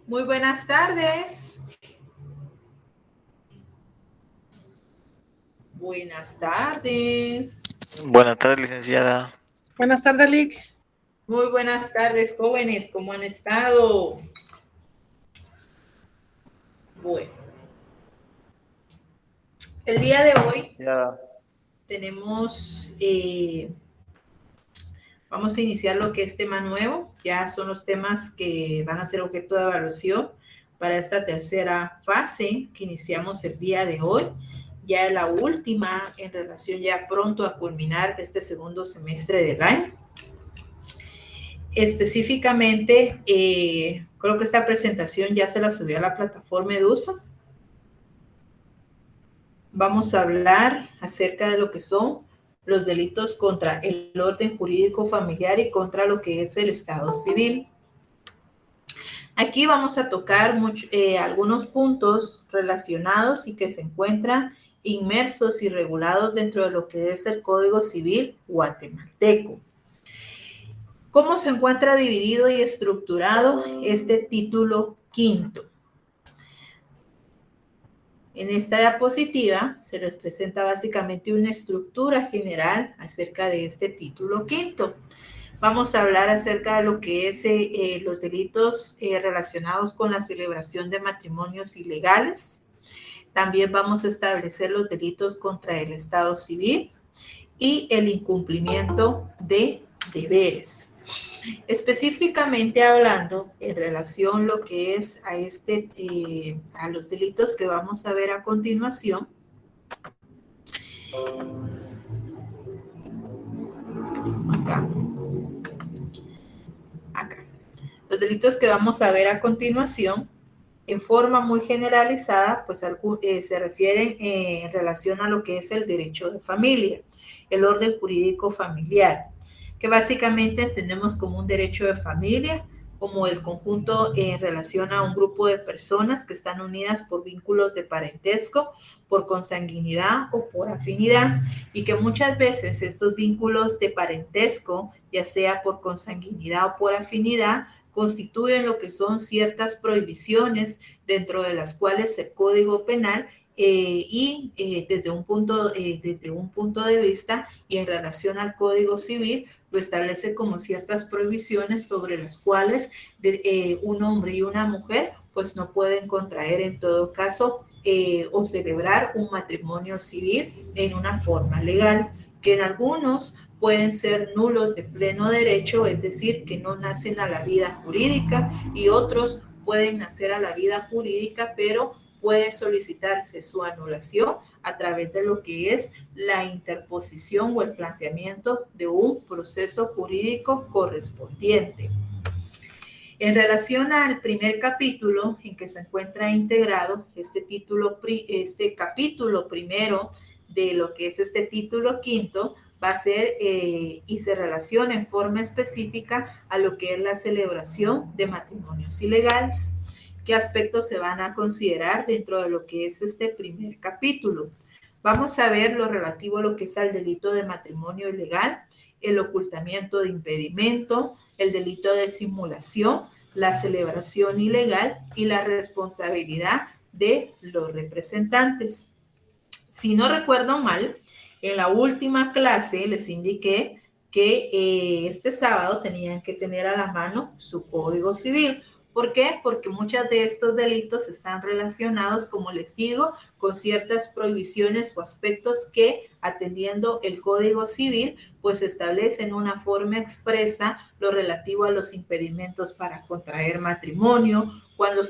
Muy buenas tardes. Buenas tardes. Buenas tardes, licenciada. Buenas tardes, Lick. Muy buenas tardes, jóvenes. ¿Cómo han estado? Bueno, el día de hoy Licenciada. tenemos, vamos a iniciar lo que es tema nuevo. Ya son los temas que van a ser objeto de evaluación para esta tercera fase que iniciamos el día de hoy. Ya la última en relación ya pronto a culminar este segundo semestre del año. Específicamente, creo que esta presentación ya se la subió a la plataforma Edusa. Vamos a hablar acerca de lo que son los delitos contra el orden jurídico familiar y contra lo que es el Estado civil. Aquí vamos a tocar algunos puntos relacionados y que se encuentran inmersos y regulados dentro de lo que es el Código Civil guatemalteco. ¿Cómo se encuentra dividido y estructurado este título quinto? En esta diapositiva se les presenta básicamente una estructura general acerca de este título quinto. Vamos a hablar acerca de lo que es los delitos relacionados con la celebración de matrimonios ilegales. También vamos a establecer los delitos contra el Estado civil y el incumplimiento de deberes. Específicamente hablando en relación a lo que es a los delitos que vamos a ver a continuación. Acá. Los delitos que vamos a ver a continuación, en forma muy generalizada, pues se refieren en relación a lo que es el derecho de familia, el orden jurídico familiar, que básicamente entendemos como un derecho de familia, como el conjunto en relación a un grupo de personas que están unidas por vínculos de parentesco, por consanguinidad o por afinidad, y que muchas veces estos vínculos de parentesco, ya sea por consanguinidad o por afinidad, constituyen lo que son ciertas prohibiciones dentro de las cuales el Código Penal desde un punto de vista y en relación al Código Civil lo establece como ciertas prohibiciones sobre las cuales un hombre y una mujer pues no pueden contraer en todo caso o celebrar un matrimonio civil en una forma legal, que en algunos pueden ser nulos de pleno derecho, es decir, que no nacen a la vida jurídica, y otros pueden nacer a la vida jurídica, pero puede solicitarse su anulación a través de lo que es la interposición o el planteamiento de un proceso jurídico correspondiente. En relación al primer capítulo en que se encuentra integrado este capítulo primero de lo que es este título quinto, va a ser y se relaciona en forma específica a lo que es la celebración de matrimonios ilegales. ¿Qué aspectos se van a considerar dentro de lo que es este primer capítulo? Vamos a ver lo relativo a lo que es al delito de matrimonio ilegal, el ocultamiento de impedimento, el delito de simulación, la celebración ilegal y la responsabilidad de los representantes. Si no recuerdo mal, en la última clase les indiqué que este sábado tenían que tener a la mano su Código Civil. ¿Por qué? Porque muchos de estos delitos están relacionados, como les digo, con ciertas prohibiciones o aspectos que, atendiendo el Código Civil, pues establecen una forma expresa lo relativo a los impedimentos para contraer matrimonio, cuando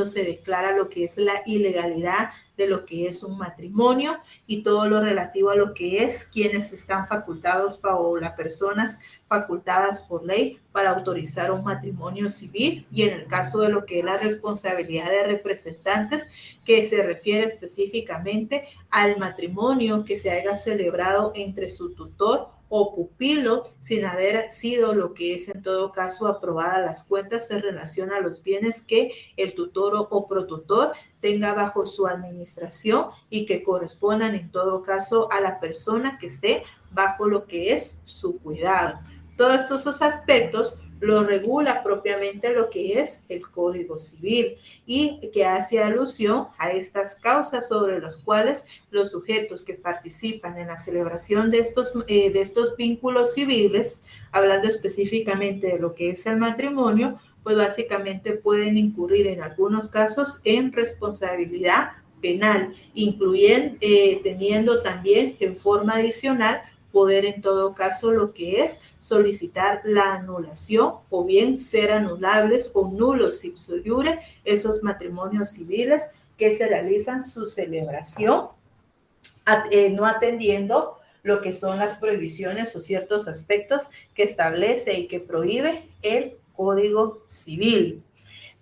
se declara lo que es la ilegalidad de lo que es un matrimonio y todo lo relativo a lo que es quienes están facultados o las personas facultadas por ley para autorizar un matrimonio civil, y en el caso de lo que es la responsabilidad de representantes, que se refiere específicamente al matrimonio que se haya celebrado entre su tutor o pupilo sin haber sido lo que es en todo caso aprobada las cuentas en relación a los bienes que el tutor o protutor tenga bajo su administración y que correspondan en todo caso a la persona que esté bajo lo que es su cuidado. Todos estos aspectos lo regula propiamente lo que es el Código Civil y que hace alusión a estas causas sobre las cuales los sujetos que participan en la celebración de estos vínculos civiles, hablando específicamente de lo que es el matrimonio, pues básicamente pueden incurrir en algunos casos en responsabilidad penal, incluyendo teniendo también en forma adicional poder en todo caso lo que es solicitar la anulación o bien ser anulables o nulos ipso iure esos matrimonios civiles que se realizan su celebración, no atendiendo lo que son las prohibiciones o ciertos aspectos que establece y que prohíbe el Código Civil.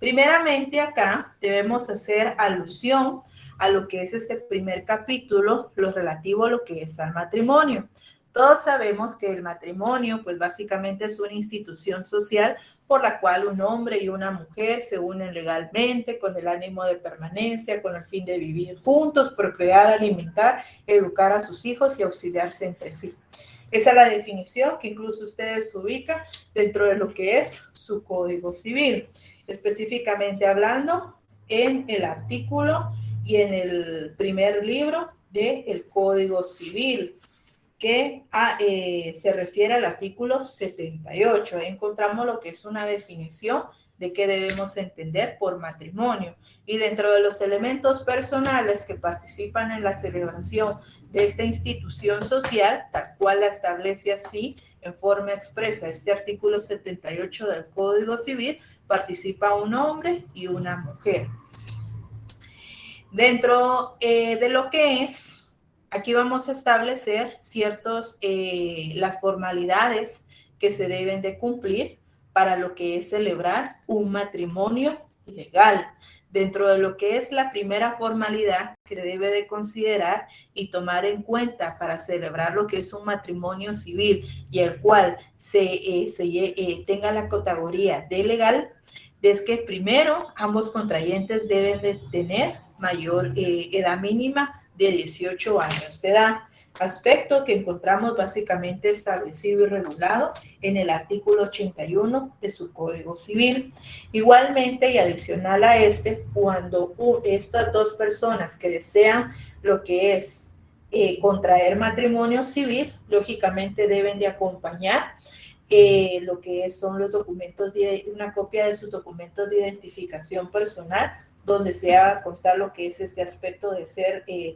Primeramente acá debemos hacer alusión a lo que es este primer capítulo, lo relativo a lo que es al matrimonio. Todos sabemos que el matrimonio, pues básicamente es una institución social por la cual un hombre y una mujer se unen legalmente con el ánimo de permanencia, con el fin de vivir juntos, procrear, alimentar, educar a sus hijos y auxiliarse entre sí. Esa es la definición que incluso ustedes ubican dentro de lo que es su Código Civil. Específicamente hablando en el artículo y en el primer libro del Código Civil, que se refiere al artículo 78. Ahí encontramos lo que es una definición de qué debemos entender por matrimonio. Y dentro de los elementos personales que participan en la celebración de esta institución social, tal cual la establece así en forma expresa este artículo 78 del Código Civil, participa un hombre y una mujer. Dentro de lo que es, aquí vamos a establecer las formalidades que se deben de cumplir para lo que es celebrar un matrimonio legal. Dentro de lo que es la primera formalidad que se debe de considerar y tomar en cuenta para celebrar lo que es un matrimonio civil y el cual tenga la categoría de legal, es que primero ambos contrayentes deben de tener mayor edad mínima de 18 años de edad, aspecto que encontramos básicamente establecido y regulado en el artículo 81 de su Código Civil. Igualmente y adicional a cuando estas dos personas que desean lo que es contraer matrimonio civil, lógicamente deben de acompañar lo que son los documentos, una copia de sus documentos de identificación personal, donde se haga constar lo que es este aspecto de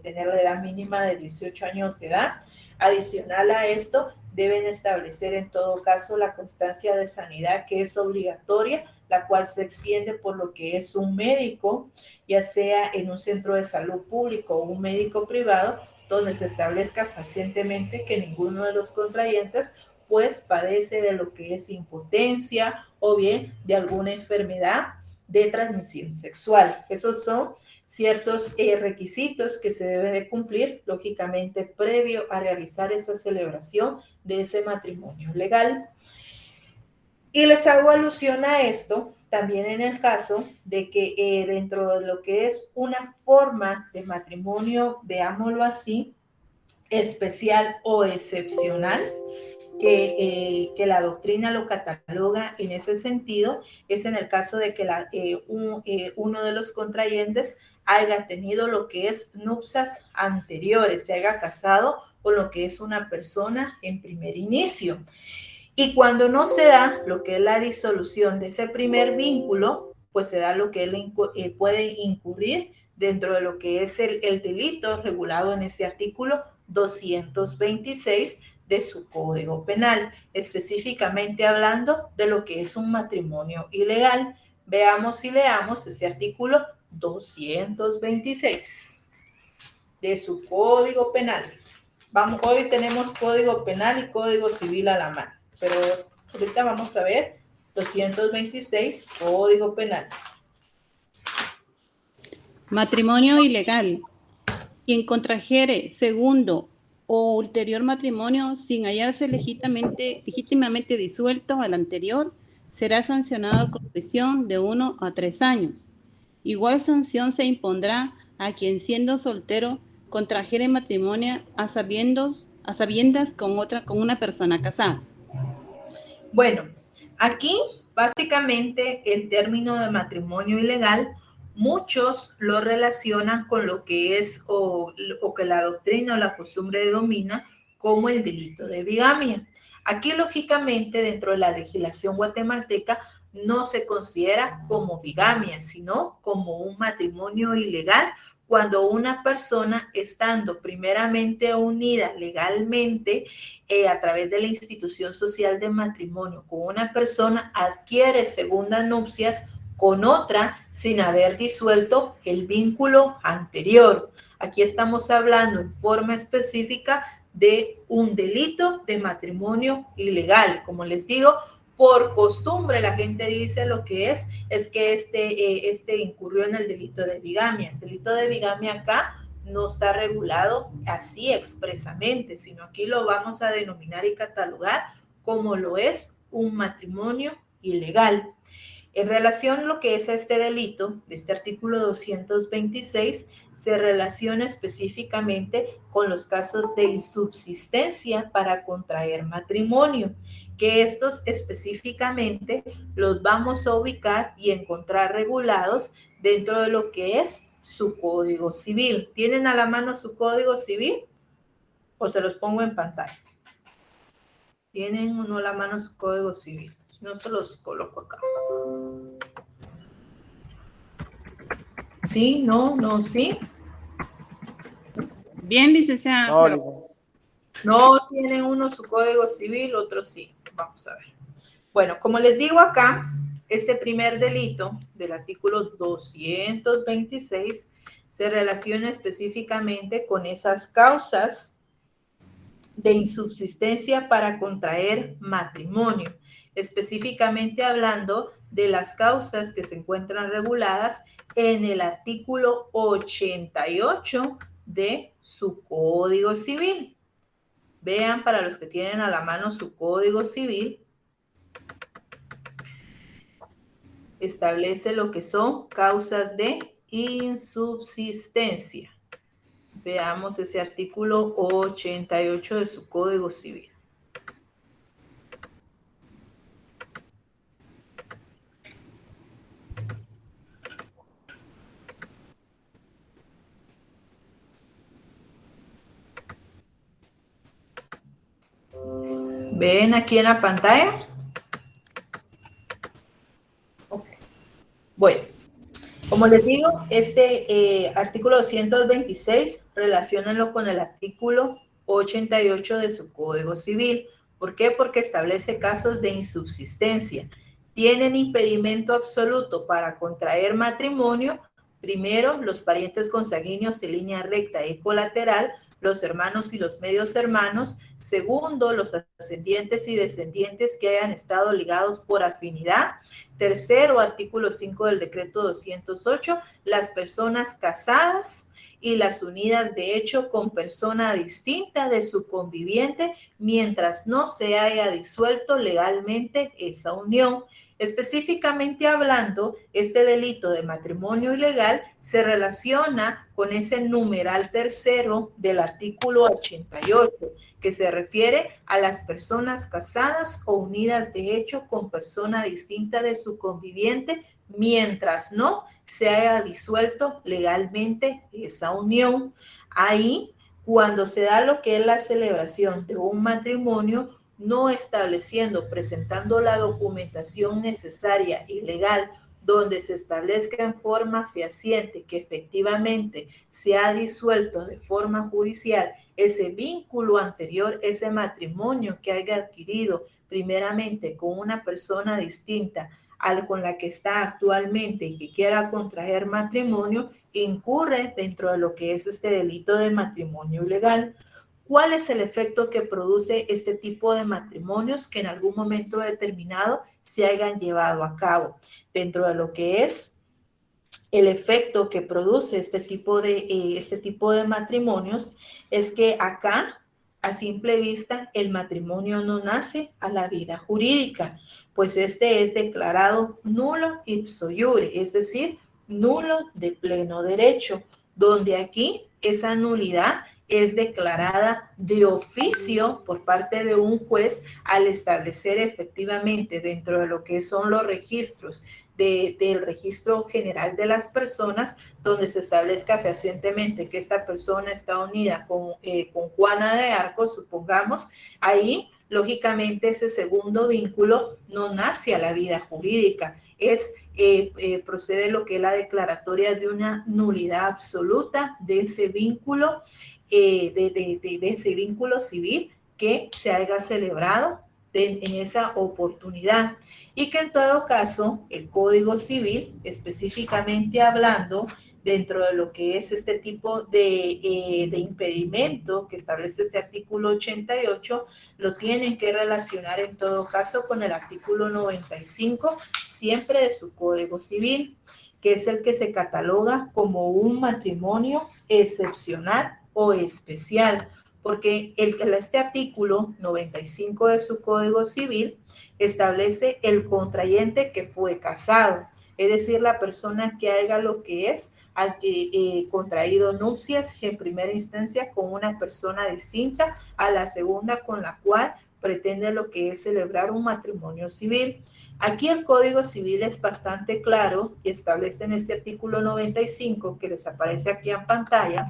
tener la edad mínima de 18 años de edad. Adicional a esto, deben establecer en todo caso la constancia de sanidad, que es obligatoria, la cual se extiende por lo que es un médico, ya sea en un centro de salud público o un médico privado, donde se establezca fehacientemente que ninguno de los contrayentes pues padece de lo que es impotencia o bien de alguna enfermedad de transmisión sexual. Esos son ciertos requisitos que se deben de cumplir, lógicamente, previo a realizar esa celebración de ese matrimonio legal. Y les hago alusión a esto también en el caso de que dentro de lo que es una forma de matrimonio, veámoslo así, especial o excepcional, que la doctrina lo cataloga en ese sentido, es en el caso de que uno de los contrayentes haya tenido lo que es nupcias anteriores, se haya casado con lo que es una persona en primer inicio. Y cuando no se da lo que es la disolución de ese primer vínculo, pues se da lo que él puede incurrir dentro de lo que es el delito regulado en ese artículo 226 de su Código Penal, específicamente hablando de lo que es un matrimonio ilegal. Veamos y leamos este artículo 226 de su Código Penal. Hoy tenemos Código Penal y Código Civil a la mano, pero ahorita vamos a ver 226, Código Penal. Matrimonio ilegal. Quien contrajere segundo o ulterior matrimonio sin hallarse legítimamente disuelto al anterior, será sancionado con prisión de 1 a 3 años. Igual sanción se impondrá a quien siendo soltero contrajere matrimonio a sabiendas con una persona casada. Bueno, aquí básicamente el término de matrimonio ilegal, muchos lo relacionan con lo que es o que la doctrina o la costumbre domina como el delito de bigamia. Aquí, lógicamente, dentro de la legislación guatemalteca, no se considera como bigamia, sino como un matrimonio ilegal cuando una persona, estando primeramente unida legalmente a través de la institución social de matrimonio con una persona, adquiere segundas nupcias con otra sin haber disuelto el vínculo anterior. Aquí estamos hablando en forma específica de un delito de matrimonio ilegal. Como les digo, por costumbre la gente dice lo que es que este incurrió en el delito de bigamia. El delito de bigamia acá no está regulado así expresamente, sino aquí lo vamos a denominar y catalogar como lo es un matrimonio ilegal. En relación a lo que es este delito, de este artículo 226, se relaciona específicamente con los casos de insubsistencia para contraer matrimonio, que estos específicamente los vamos a ubicar y encontrar regulados dentro de lo que es su Código Civil. ¿Tienen a la mano su Código Civil? ¿O se los pongo en pantalla? ¿Tienen o no a la mano su Código Civil? Si no, se los coloco acá. ¿Sí? ¿No? ¿No? ¿Sí? Bien, licenciada. No, licenciada. No tienen uno su Código Civil, otro sí. Vamos a ver. Bueno, como les digo acá, este primer delito del artículo 226 se relaciona específicamente con esas causas de insubsistencia para contraer matrimonio, específicamente hablando de las causas que se encuentran reguladas en el artículo 88 de su Código Civil. Vean, para los que tienen a la mano su Código Civil, establece lo que son causas de insubsistencia. Veamos ese artículo 88 de su Código Civil. ¿Ven aquí en la pantalla? Okay. Bueno, como les digo, este artículo 226, relaciónenlo con el artículo 88 de su Código Civil. ¿Por qué? Porque establece casos de insubsistencia. Tienen impedimento absoluto para contraer matrimonio, primero, los parientes consanguíneos de línea recta y colateral, los hermanos y los medios hermanos. Segundo, los ascendientes y descendientes que hayan estado ligados por afinidad. Tercero, artículo 5 del decreto 208, las personas casadas y las unidas de hecho con persona distinta de su conviviente mientras no se haya disuelto legalmente esa unión. Específicamente hablando, este delito de matrimonio ilegal se relaciona con ese numeral tercero del artículo 88, que se refiere a las personas casadas o unidas de hecho con persona distinta de su conviviente, mientras no se haya disuelto legalmente esa unión. Ahí, cuando se da lo que es la celebración de un matrimonio, no estableciendo, presentando la documentación necesaria y legal, donde se establezca en forma fehaciente que efectivamente se ha disuelto de forma judicial ese vínculo anterior, ese matrimonio que haya adquirido primeramente con una persona distinta con la que está actualmente y que quiera contraer matrimonio, incurre dentro de lo que es este delito de matrimonio ilegal. ¿Cuál es el efecto que produce este tipo de matrimonios que en algún momento determinado se hayan llevado a cabo? Dentro de lo que es el efecto que produce este tipo de matrimonios es que acá, a simple vista, el matrimonio no nace a la vida jurídica, pues este es declarado nulo ipso iure, es decir, nulo de pleno derecho, donde aquí esa nulidad es declarada de oficio por parte de un juez al establecer efectivamente dentro de lo que son los registros del registro general de las personas, donde se establezca fehacientemente que esta persona está unida con Juana de Arco, supongamos, ahí lógicamente ese segundo vínculo no nace a la vida jurídica, procede lo que es la declaratoria de una nulidad absoluta de ese vínculo, de ese vínculo civil que se haya celebrado en esa oportunidad, y que en todo caso el Código Civil, específicamente hablando, dentro de lo que es este tipo de impedimento que establece este artículo 88, lo tienen que relacionar en todo caso con el artículo 95, siempre de su Código Civil, que es el que se cataloga como un matrimonio excepcional o especial, porque este artículo 95 de su Código Civil establece el contrayente que fue casado, es decir, la persona que haga lo que es contraído nupcias en primera instancia con una persona distinta a la segunda con la cual pretende lo que es celebrar un matrimonio civil. Aquí el Código Civil es bastante claro y establece en este artículo 95 que les aparece aquí en pantalla: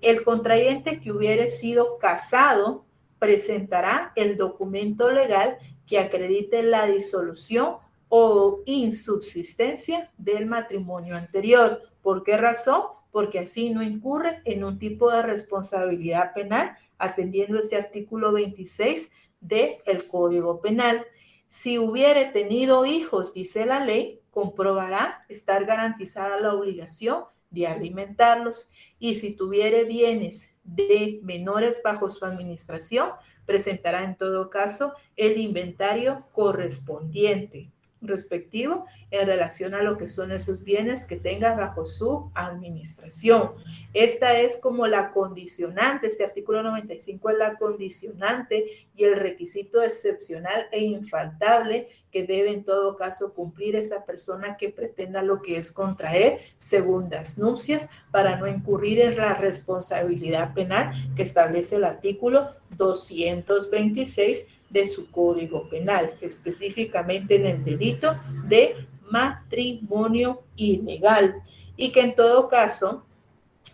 el contrayente que hubiere sido casado presentará el documento legal que acredite la disolución o insubsistencia del matrimonio anterior. ¿Por qué razón? Porque así no incurre en un tipo de responsabilidad penal, atendiendo este artículo 26 del Código Penal. Si hubiere tenido hijos, dice la ley, comprobará estar garantizada la obligación de alimentarlos, y si tuviere bienes de menores bajo su administración, presentará en todo caso el inventario correspondiente respectivo en relación a lo que son esos bienes que tenga bajo su administración. Esta es como la condicionante, este artículo 95 es la condicionante y el requisito excepcional e infaltable que debe en todo caso cumplir esa persona que pretenda lo que es contraer segundas nupcias para no incurrir en la responsabilidad penal que establece el artículo 226 de su Código Penal, específicamente en el delito de matrimonio ilegal, y que en todo caso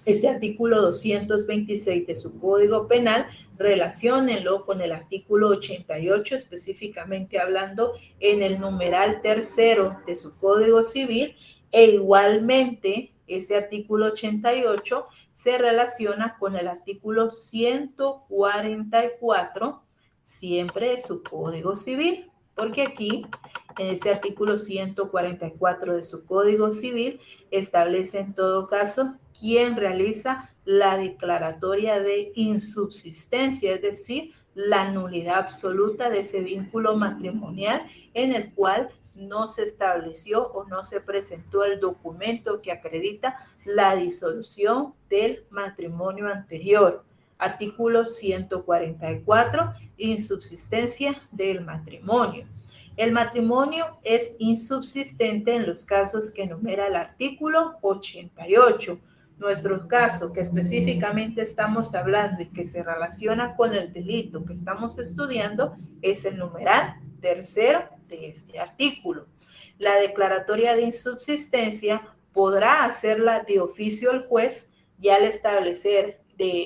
este artículo 226 de su Código Penal relaciónenlo con el artículo 88, específicamente hablando en el numeral tercero de su Código Civil, e igualmente ese artículo 88 se relaciona con el artículo 144 siempre de su Código Civil, porque aquí en este artículo 144 de su Código Civil establece en todo caso quién realiza la declaratoria de insubsistencia, es decir, la nulidad absoluta de ese vínculo matrimonial en el cual no se estableció o no se presentó el documento que acredita la disolución del matrimonio anterior. Artículo 144, insubsistencia del matrimonio. El matrimonio es insubsistente en los casos que enumera el artículo 88. Nuestro caso, que específicamente estamos hablando y que se relaciona con el delito que estamos estudiando, es el numeral tercero de este artículo. La declaratoria de insubsistencia podrá hacerla de oficio el juez, y al establecer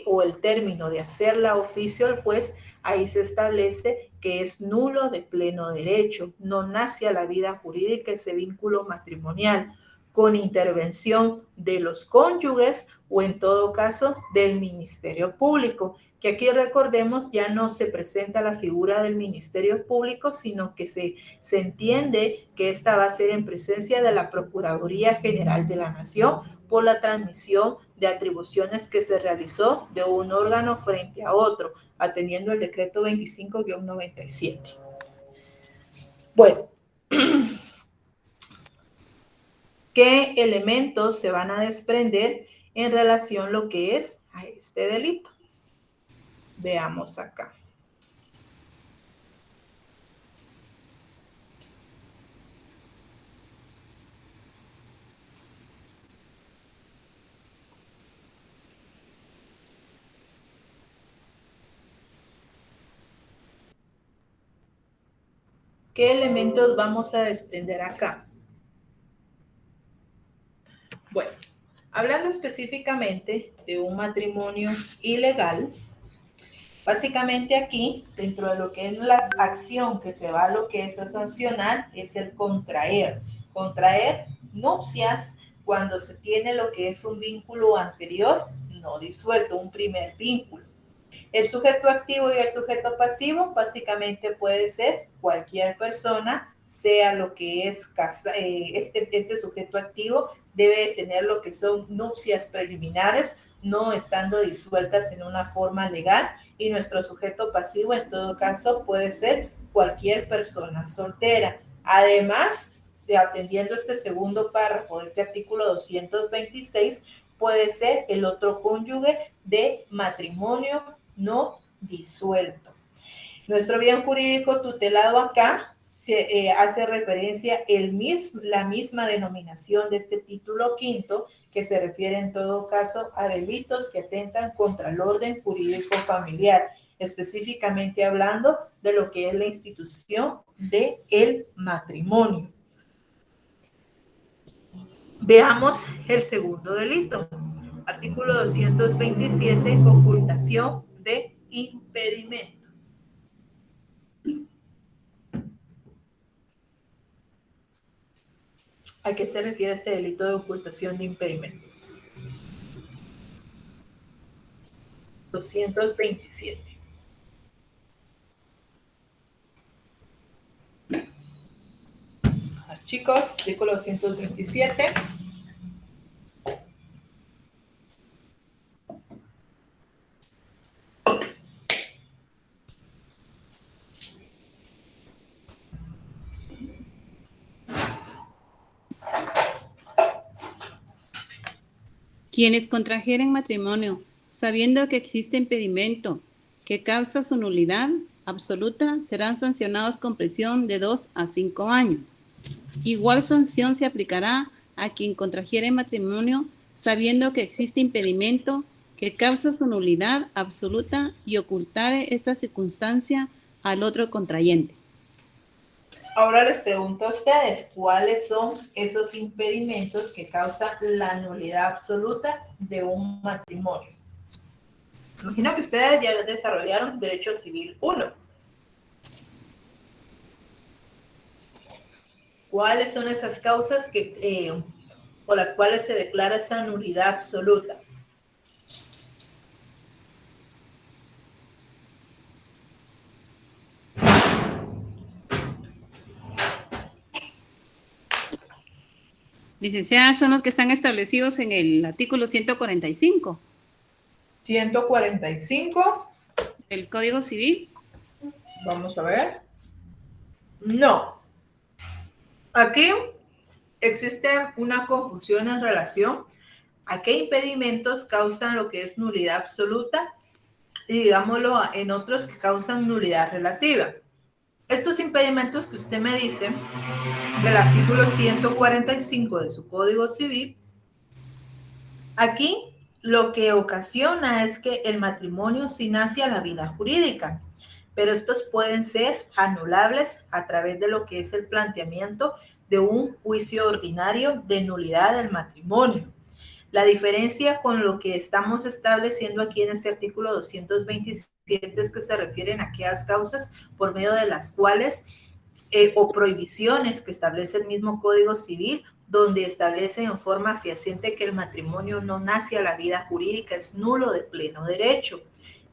o el término de hacerla oficio el juez, ahí se establece que es nulo de pleno derecho, no nace a la vida jurídica ese vínculo matrimonial, con intervención de los cónyuges o en todo caso del Ministerio Público, que aquí recordemos ya no se presenta la figura del Ministerio Público, sino que se entiende que esta va a ser en presencia de la Procuraduría General de la Nación por la transmisión de atribuciones que se realizó de un órgano frente a otro, atendiendo el decreto 25-97. Bueno, ¿qué elementos se van a desprender en relación a lo que es a este delito? Veamos acá. ¿Qué elementos vamos a desprender acá? Bueno, hablando específicamente de un matrimonio ilegal, básicamente aquí, dentro de lo que es la acción que se va a lo que es a sancionar, es el contraer. Contraer nupcias cuando se tiene lo que es un vínculo anterior no disuelto, un primer vínculo. El sujeto activo y el sujeto pasivo básicamente puede ser cualquier persona, sea lo que es este sujeto activo debe tener lo que son nupcias preliminares, no estando disueltas en una forma legal, y nuestro sujeto pasivo en todo caso puede ser cualquier persona soltera. Además, de atendiendo este segundo párrafo de este artículo 226, puede ser el otro cónyuge de matrimonio no disuelto. Nuestro bien jurídico tutelado acá hace referencia la misma denominación de este título quinto, que se refiere en todo caso a delitos que atentan contra el orden jurídico familiar, específicamente hablando de lo que es la institución del matrimonio. Veamos el segundo delito. Artículo 227, ocultación de impedimento. ¿A qué se refiere este delito de ocultación de impedimento? 227. Chicos, artículo 227. Quienes contrajeren matrimonio, sabiendo que existe impedimento que causa su nulidad absoluta, serán sancionados con prisión de 2 a 5 años. Igual sanción se aplicará a quien contrajere matrimonio, sabiendo que existe impedimento que causa su nulidad absoluta y ocultare esta circunstancia al otro contrayente. Ahora les pregunto a ustedes, ¿cuáles son esos impedimentos que causan la nulidad absoluta de un matrimonio? Imagino que ustedes ya desarrollaron Derecho Civil 1. ¿Cuáles son esas causas por las cuales se declara esa nulidad absoluta? Licenciada, son los que están establecidos en el artículo 145. 145. ¿El Código Civil? Vamos a ver. No. Aquí existe una confusión en relación a qué impedimentos causan lo que es nulidad absoluta y, digámoslo, en otros que causan nulidad relativa. Estos impedimentos que usted me dice del artículo 145 de su Código Civil, aquí lo que ocasiona es que el matrimonio sí nace a la vida jurídica, pero estos pueden ser anulables a través de lo que es el planteamiento de un juicio ordinario de nulidad del matrimonio. La diferencia con lo que estamos estableciendo aquí en este artículo 227 es que se refieren a aquellas causas por medio de las cuales o prohibiciones que establece el mismo Código Civil, donde establece en forma fehaciente que el matrimonio no nace a la vida jurídica, es nulo de pleno derecho.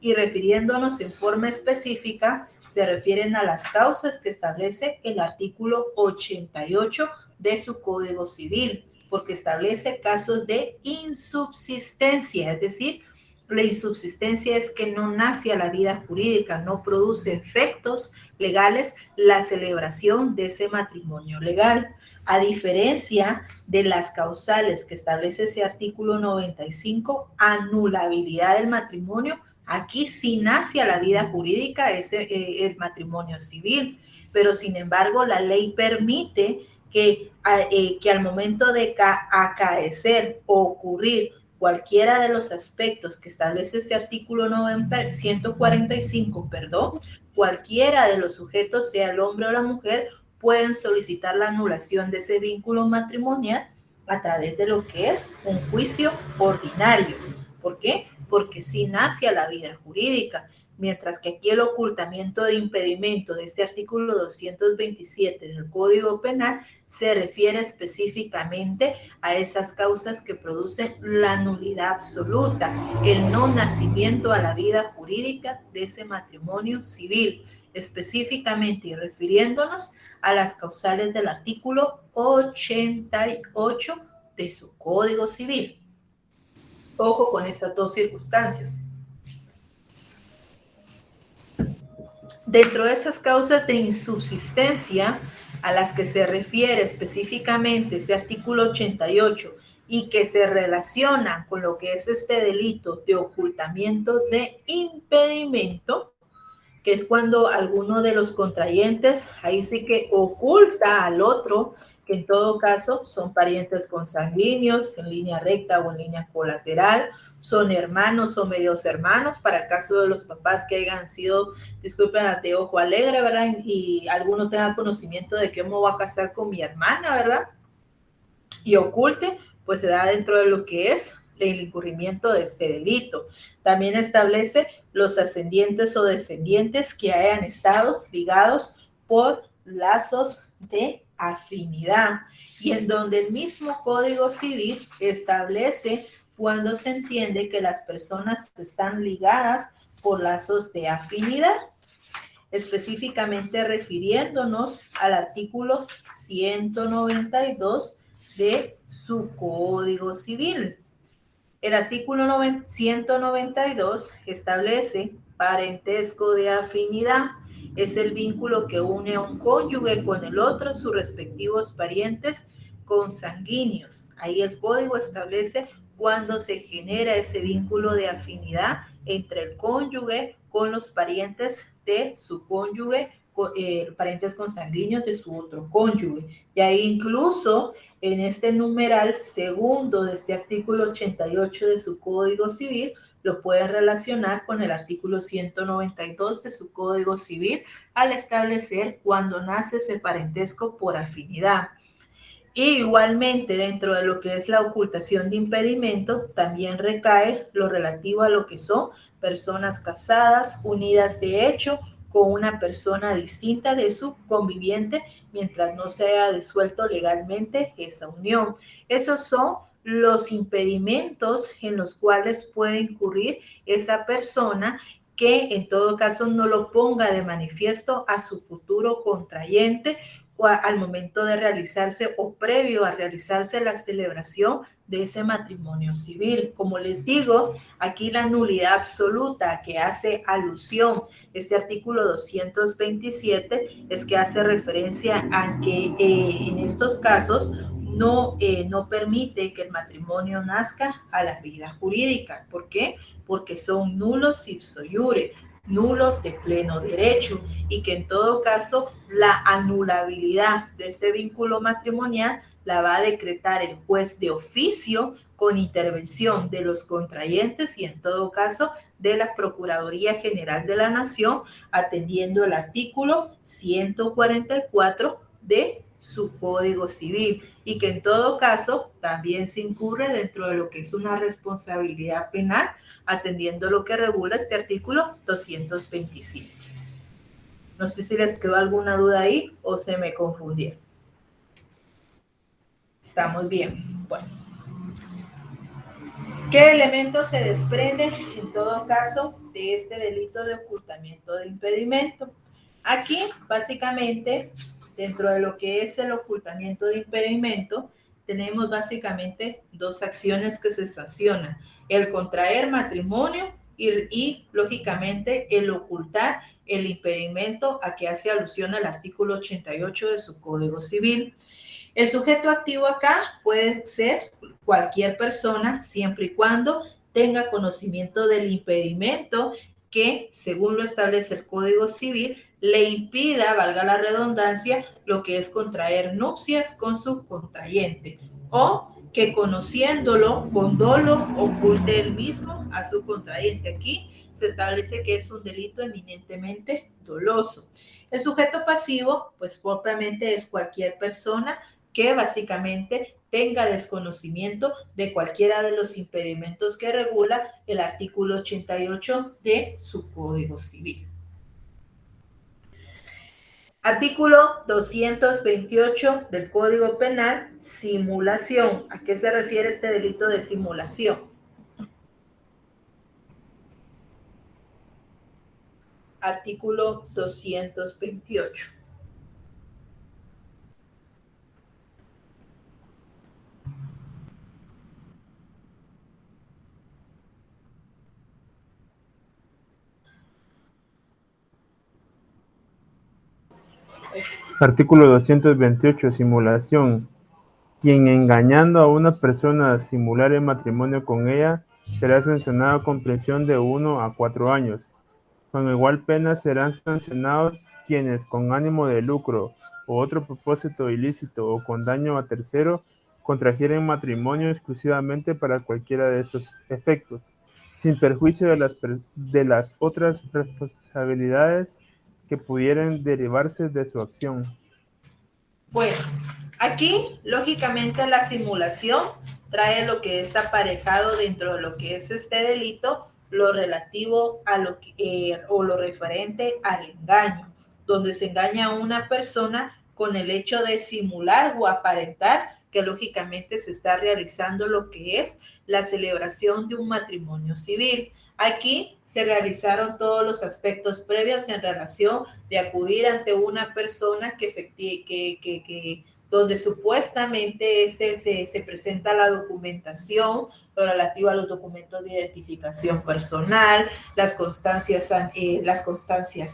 Y refiriéndonos en forma específica, se refieren a las causas que establece el artículo 88 de su Código Civil, porque establece casos de insubsistencia, es decir, la insubsistencia es que no nace a la vida jurídica, no produce efectos legales la celebración de ese matrimonio legal. A diferencia de las causales que establece ese artículo 95, anulabilidad del matrimonio, aquí sí nace a la vida jurídica el matrimonio civil, pero sin embargo la ley permite que al momento de acaecer o ocurrir cualquiera de los aspectos que establece ese artículo 145, cualquiera de los sujetos, sea el hombre o la mujer, pueden solicitar la anulación de ese vínculo matrimonial a través de lo que es un juicio ordinario. ¿Por qué? Porque sí nace a la vida jurídica, mientras que aquí el ocultamiento de impedimento de este artículo 227 del Código Penal se refiere específicamente a esas causas que producen la nulidad absoluta, el no nacimiento a la vida jurídica de ese matrimonio civil, específicamente y refiriéndonos a las causales del artículo 88 de su Código Civil. Ojo con esas dos circunstancias. Dentro de esas causas de insubsistencia a las que se refiere específicamente este artículo 88 y que se relacionan con lo que es este delito de ocultamiento de impedimento, que es cuando alguno de los contrayentes ahí sí que oculta al otro, que en todo caso son parientes consanguíneos en línea recta o en línea colateral, son hermanos o medios hermanos, para el caso de los papás que hayan sido, disculpen, de ojo alegre, ¿verdad? Y alguno tenga conocimiento de que me voy a casar con mi hermana, ¿verdad? Y oculte, pues se da dentro de lo que es el incurrimiento de este delito. También establece los ascendientes o descendientes que hayan estado ligados por lazos de afinidad, y en donde el mismo Código Civil establece cuando se entiende que las personas están ligadas por lazos de afinidad, específicamente refiriéndonos al artículo 192 de su Código Civil. El artículo 192 establece parentesco de afinidad. Es el vínculo que une a un cónyuge con el otro, sus respectivos parientes consanguíneos. Ahí el código establece cuando se genera ese vínculo de afinidad entre el cónyuge con los parientes de su cónyuge, parientes consanguíneos de su otro cónyuge. Y ahí incluso en este numeral segundo de este artículo 88 de su Código Civil, lo pueden relacionar con el artículo 192 de su Código Civil al establecer cuando nace ese parentesco por afinidad. Y igualmente dentro de lo que es la ocultación de impedimento, también recae lo relativo a lo que son personas casadas, unidas de hecho, con una persona distinta de su conviviente, mientras no se haya disuelto legalmente esa unión. Esos son los impedimentos en los cuales puede incurrir esa persona que en todo caso no lo ponga de manifiesto a su futuro contrayente o al momento de realizarse o previo a realizarse la celebración de ese matrimonio civil. Como les digo, aquí la nulidad absoluta que hace alusión este artículo 227 es que hace referencia a que en estos casos no permite que el matrimonio nazca a la vida jurídica. ¿Por qué? Porque son nulos ipso iure, nulos de pleno derecho, y que en todo caso la anulabilidad de este vínculo matrimonial la va a decretar el juez de oficio con intervención de los contrayentes y en todo caso de la Procuraduría General de la Nación, atendiendo el artículo 144 de su Código Civil, y que en todo caso también se incurre dentro de lo que es una responsabilidad penal, atendiendo lo que regula este artículo 227. No sé si les quedó alguna duda ahí o se me confundieron. Estamos bien. Bueno. ¿Qué elementos se desprenden en todo caso de este delito de ocultamiento de impedimento? Aquí, básicamente, dentro de lo que es el ocultamiento de impedimento, tenemos básicamente dos acciones que se sancionan: el contraer matrimonio y lógicamente, el ocultar el impedimento a que hace alusión al artículo 88 de su Código Civil. El sujeto activo acá puede ser cualquier persona, siempre y cuando tenga conocimiento del impedimento que, según lo establece el Código Civil, le impida, valga la redundancia, lo que es contraer nupcias con su contrayente, o que conociéndolo con dolo oculte el mismo a su contrayente. Aquí se establece que es un delito eminentemente doloso. El sujeto pasivo, pues propiamente es cualquier persona que básicamente tenga desconocimiento de cualquiera de los impedimentos que regula el artículo 88 de su Código Civil. Artículo 228 del Código Penal, simulación. ¿A qué se refiere este delito de simulación? Artículo 228. Artículo 228. Simulación. Quien engañando a una persona a simular el matrimonio con ella será sancionado con prisión de 1 a 4 años. Con igual pena serán sancionados quienes con ánimo de lucro o otro propósito ilícito o con daño a tercero contrajeren matrimonio exclusivamente para cualquiera de estos efectos, sin perjuicio de las otras responsabilidades que pudieran derivarse de su acción. Bueno, aquí lógicamente la simulación trae lo que es aparejado dentro de lo que es este delito, lo relativo a lo que, o lo referente al engaño, donde se engaña a una persona con el hecho de simular o aparentar que lógicamente se está realizando lo que es la celebración de un matrimonio civil. Aquí se realizaron todos los aspectos previos en relación de acudir ante una persona donde supuestamente se presenta la documentación relativa a los documentos de identificación personal, las constancias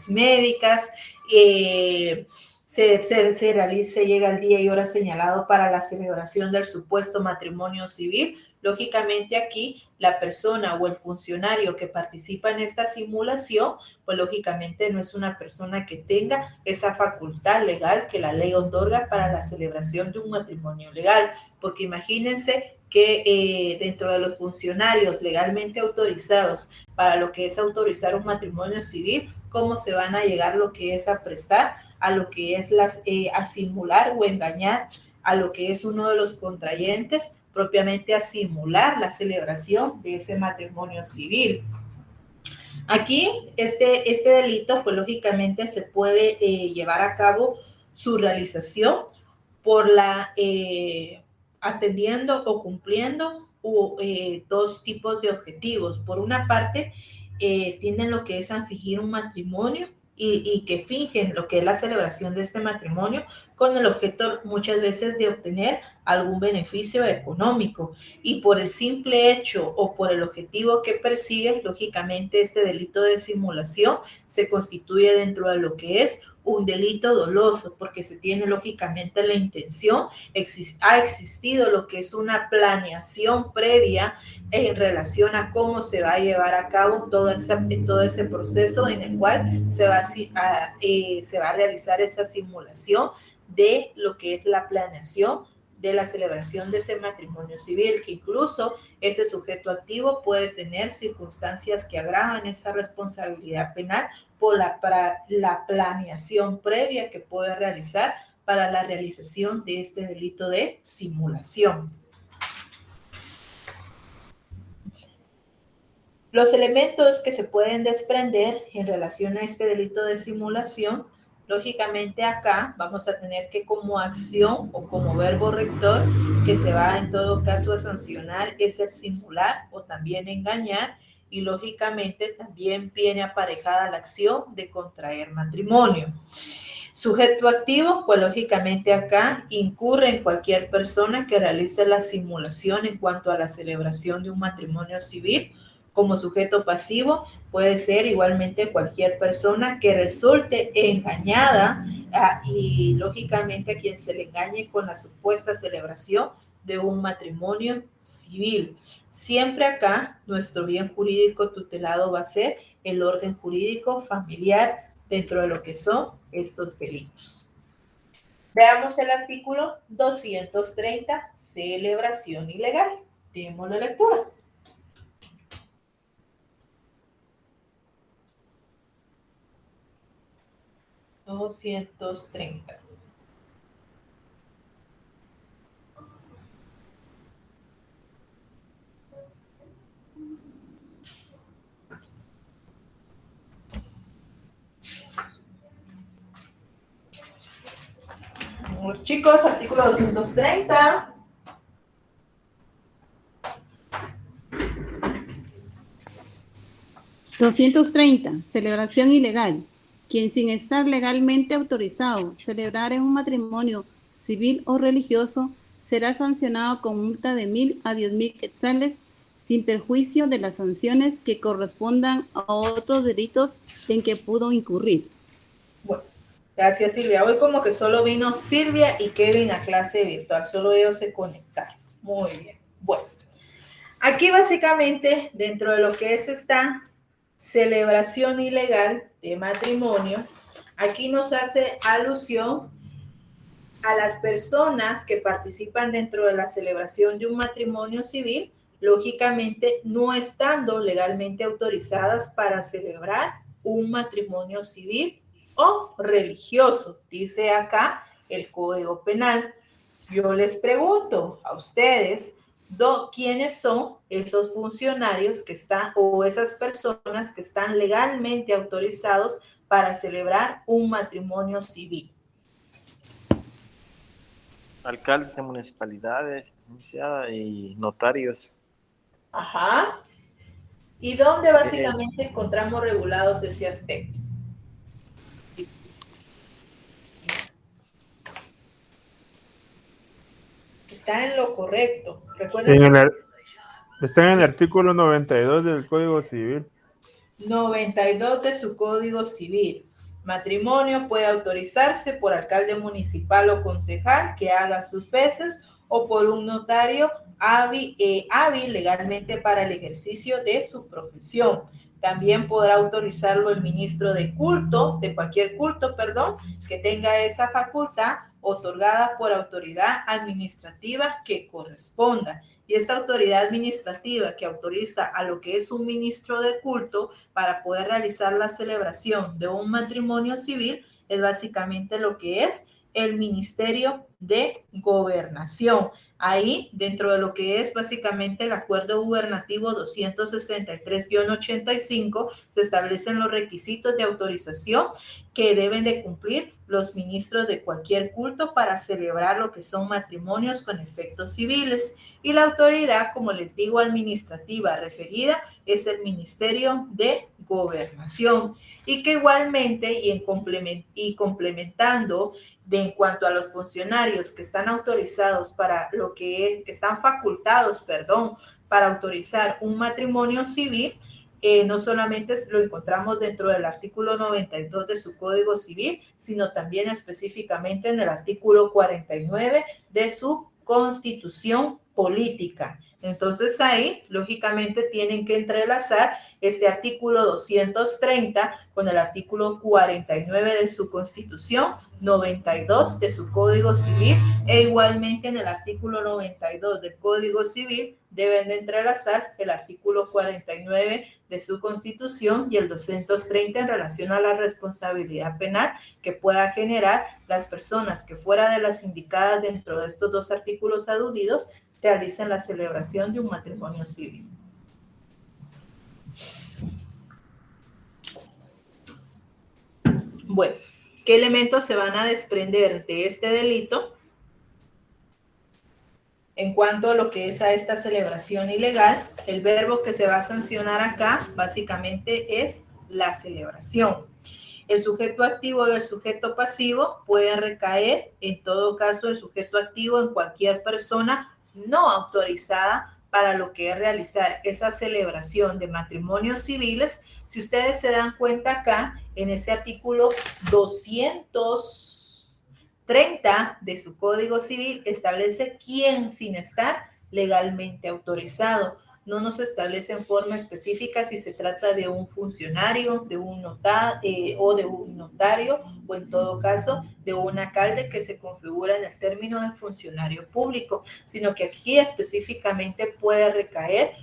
médicas, se llega el día y hora señalado para la celebración del supuesto matrimonio civil. Lógicamente aquí la persona o el funcionario que participa en esta simulación, pues lógicamente no es una persona que tenga esa facultad legal que la ley otorga para la celebración de un matrimonio legal, porque imagínense que dentro de los funcionarios legalmente autorizados para lo que es autorizar un matrimonio civil, cómo se van a llegar lo que es a prestar a lo que es a simular o engañar a lo que es uno de los contrayentes, propiamente a simular la celebración de ese matrimonio civil. Aquí, este delito, pues lógicamente se puede llevar a cabo su realización por atendiendo o cumpliendo dos tipos de objetivos. Por una parte, tienen lo que es fingir un matrimonio y que fingen lo que es la celebración de este matrimonio con el objeto muchas veces de obtener algún beneficio económico, y por el simple hecho o por el objetivo que persigue, lógicamente este delito de simulación se constituye dentro de lo que es un delito doloso, porque se tiene lógicamente la intención, ha existido lo que es una planeación previa en relación a cómo se va a llevar a cabo todo ese proceso en el cual se va a realizar esta simulación de lo que es la planeación de la celebración de ese matrimonio civil, que incluso ese sujeto activo puede tener circunstancias que agravan esa responsabilidad penal por la planeación previa que puede realizar para la realización de este delito de simulación. Los elementos que se pueden desprender en relación a este delito de simulación, lógicamente acá vamos a tener que como acción o como verbo rector que se va en todo caso a sancionar es el simular o también engañar, y lógicamente también viene aparejada la acción de contraer matrimonio. Sujeto activo, pues lógicamente acá incurre en cualquier persona que realice la simulación en cuanto a la celebración de un matrimonio civil. Como sujeto pasivo puede ser igualmente cualquier persona que resulte engañada y lógicamente a quien se le engañe con la supuesta celebración de un matrimonio civil. Siempre acá nuestro bien jurídico tutelado va a ser el orden jurídico familiar dentro de lo que son estos delitos. Veamos el artículo 230, celebración ilegal. Démosle lectura. 230. Vamos, chicos, artículo 230. Celebración ilegal. Quien sin estar legalmente autorizado celebrar un matrimonio civil o religioso será sancionado con multa de 1,000 a 10,000 quetzales sin perjuicio de las sanciones que correspondan a otros delitos en que pudo incurrir. Bueno, gracias, Silvia. Hoy como que solo vino Silvia y Kevin a clase virtual. Solo ellos se conectaron. Muy bien. Bueno, aquí básicamente dentro de lo que es esta celebración ilegal de matrimonio, aquí nos hace alusión a las personas que participan dentro de la celebración de un matrimonio civil, lógicamente no estando legalmente autorizadas para celebrar un matrimonio civil o religioso, dice acá el Código Penal. Yo les pregunto a ustedes, ¿quiénes son esos funcionarios que están o esas personas que están legalmente autorizados para celebrar un matrimonio civil? Alcaldes de municipalidades, licenciada, y notarios. Ajá. ¿Y dónde básicamente encontramos regulados ese aspecto? Está en lo correcto. Recuerden. Está en el artículo 92 del Código Civil. 92 de su Código Civil. Matrimonio puede autorizarse por alcalde municipal o concejal que haga sus veces o por un notario hábil legalmente para el ejercicio de su profesión. También podrá autorizarlo el ministro de culto, de cualquier culto, que tenga esa facultad otorgada por autoridad administrativa que corresponda. Y esta autoridad administrativa que autoriza a lo que es un ministro de culto para poder realizar la celebración de un matrimonio civil es básicamente lo que es el Ministerio de Gobernación. Ahí, dentro de lo que es básicamente el Acuerdo Gubernativo 263-85, se establecen los requisitos de autorización que deben de cumplir los ministros de cualquier culto para celebrar lo que son matrimonios con efectos civiles. Y la autoridad, como les digo, administrativa referida es el Ministerio de Gobernación. Y que igualmente, y complementando en cuanto a los funcionarios que están autorizados para lo que están facultados, para autorizar un matrimonio civil, no solamente lo encontramos dentro del artículo 92 de su Código Civil, sino también específicamente en el artículo 49 de su Constitución Política. Entonces ahí, lógicamente, tienen que entrelazar este artículo 230 con el artículo 49 de su Constitución, 92 de su Código Civil, e igualmente en el artículo 92 del Código Civil deben de entrelazar el artículo 49 de su Constitución y el 230 en relación a la responsabilidad penal que pueda generar las personas que fuera de las indicadas dentro de estos dos artículos aludidos realicen la celebración de un matrimonio civil. Bueno, ¿qué elementos se van a desprender de este delito en cuanto a lo que es a esta celebración ilegal? El verbo que se va a sancionar acá básicamente es la celebración. El sujeto activo y el sujeto pasivo pueden recaer, en todo caso, el sujeto activo en cualquier persona no autorizada para lo que es realizar esa celebración de matrimonios civiles. Si ustedes se dan cuenta acá, en este artículo 230 de su Código Civil establece quién sin estar legalmente autorizado. no nos establece en forma específica si se trata de un funcionario, de un o de un notario, o en todo caso de un alcalde que se configura en el término de funcionario público, sino que aquí específicamente puede recaer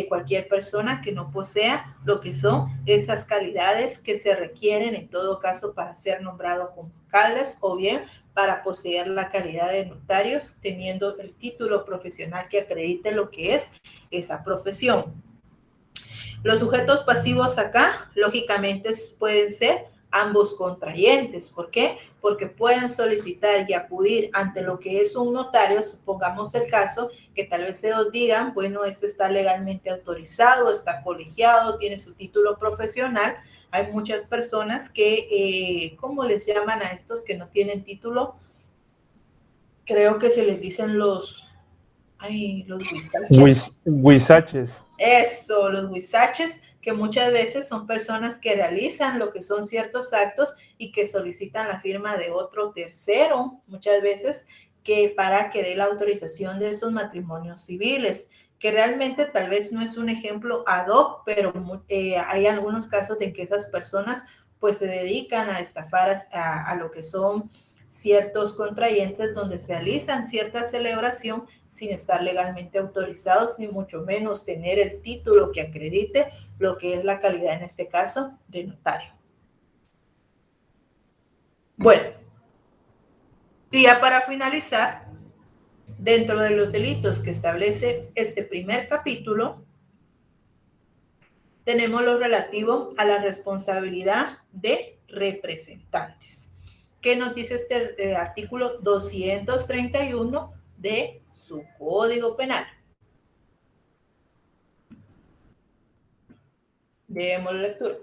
cualquier persona que no posea lo que son esas calidades que se requieren en todo caso para ser nombrado como alcaldes, o bien para poseer la calidad de notarios, teniendo el título profesional que acredite lo que es esa profesión. Los sujetos pasivos acá, lógicamente, pueden ser ambos contrayentes. ¿Por qué? Porque pueden solicitar y acudir ante lo que es un notario, supongamos el caso, que tal vez se os digan, bueno, este está legalmente autorizado, está colegiado, tiene su título profesional. Hay muchas personas que, ¿cómo les llaman a estos que no tienen título? Creo que se les dicen los huizaches. Eso, los huizaches, que muchas veces son personas que realizan lo que son ciertos actos y que solicitan la firma de otro tercero, muchas veces, que para que dé la autorización de esos matrimonios civiles, que realmente tal vez no es un ejemplo ad hoc, pero hay algunos casos en que esas personas pues se dedican a estafar a lo que son ciertos contrayentes, donde realizan cierta celebración sin estar legalmente autorizados, ni mucho menos tener el título que acredite lo que es la calidad, en este caso, de notario. Bueno, y ya para finalizar, dentro de los delitos que establece este primer capítulo, tenemos lo relativo a la responsabilidad de representantes. ¿Qué nos dice este artículo 231 de su Código Penal? Demos lectura.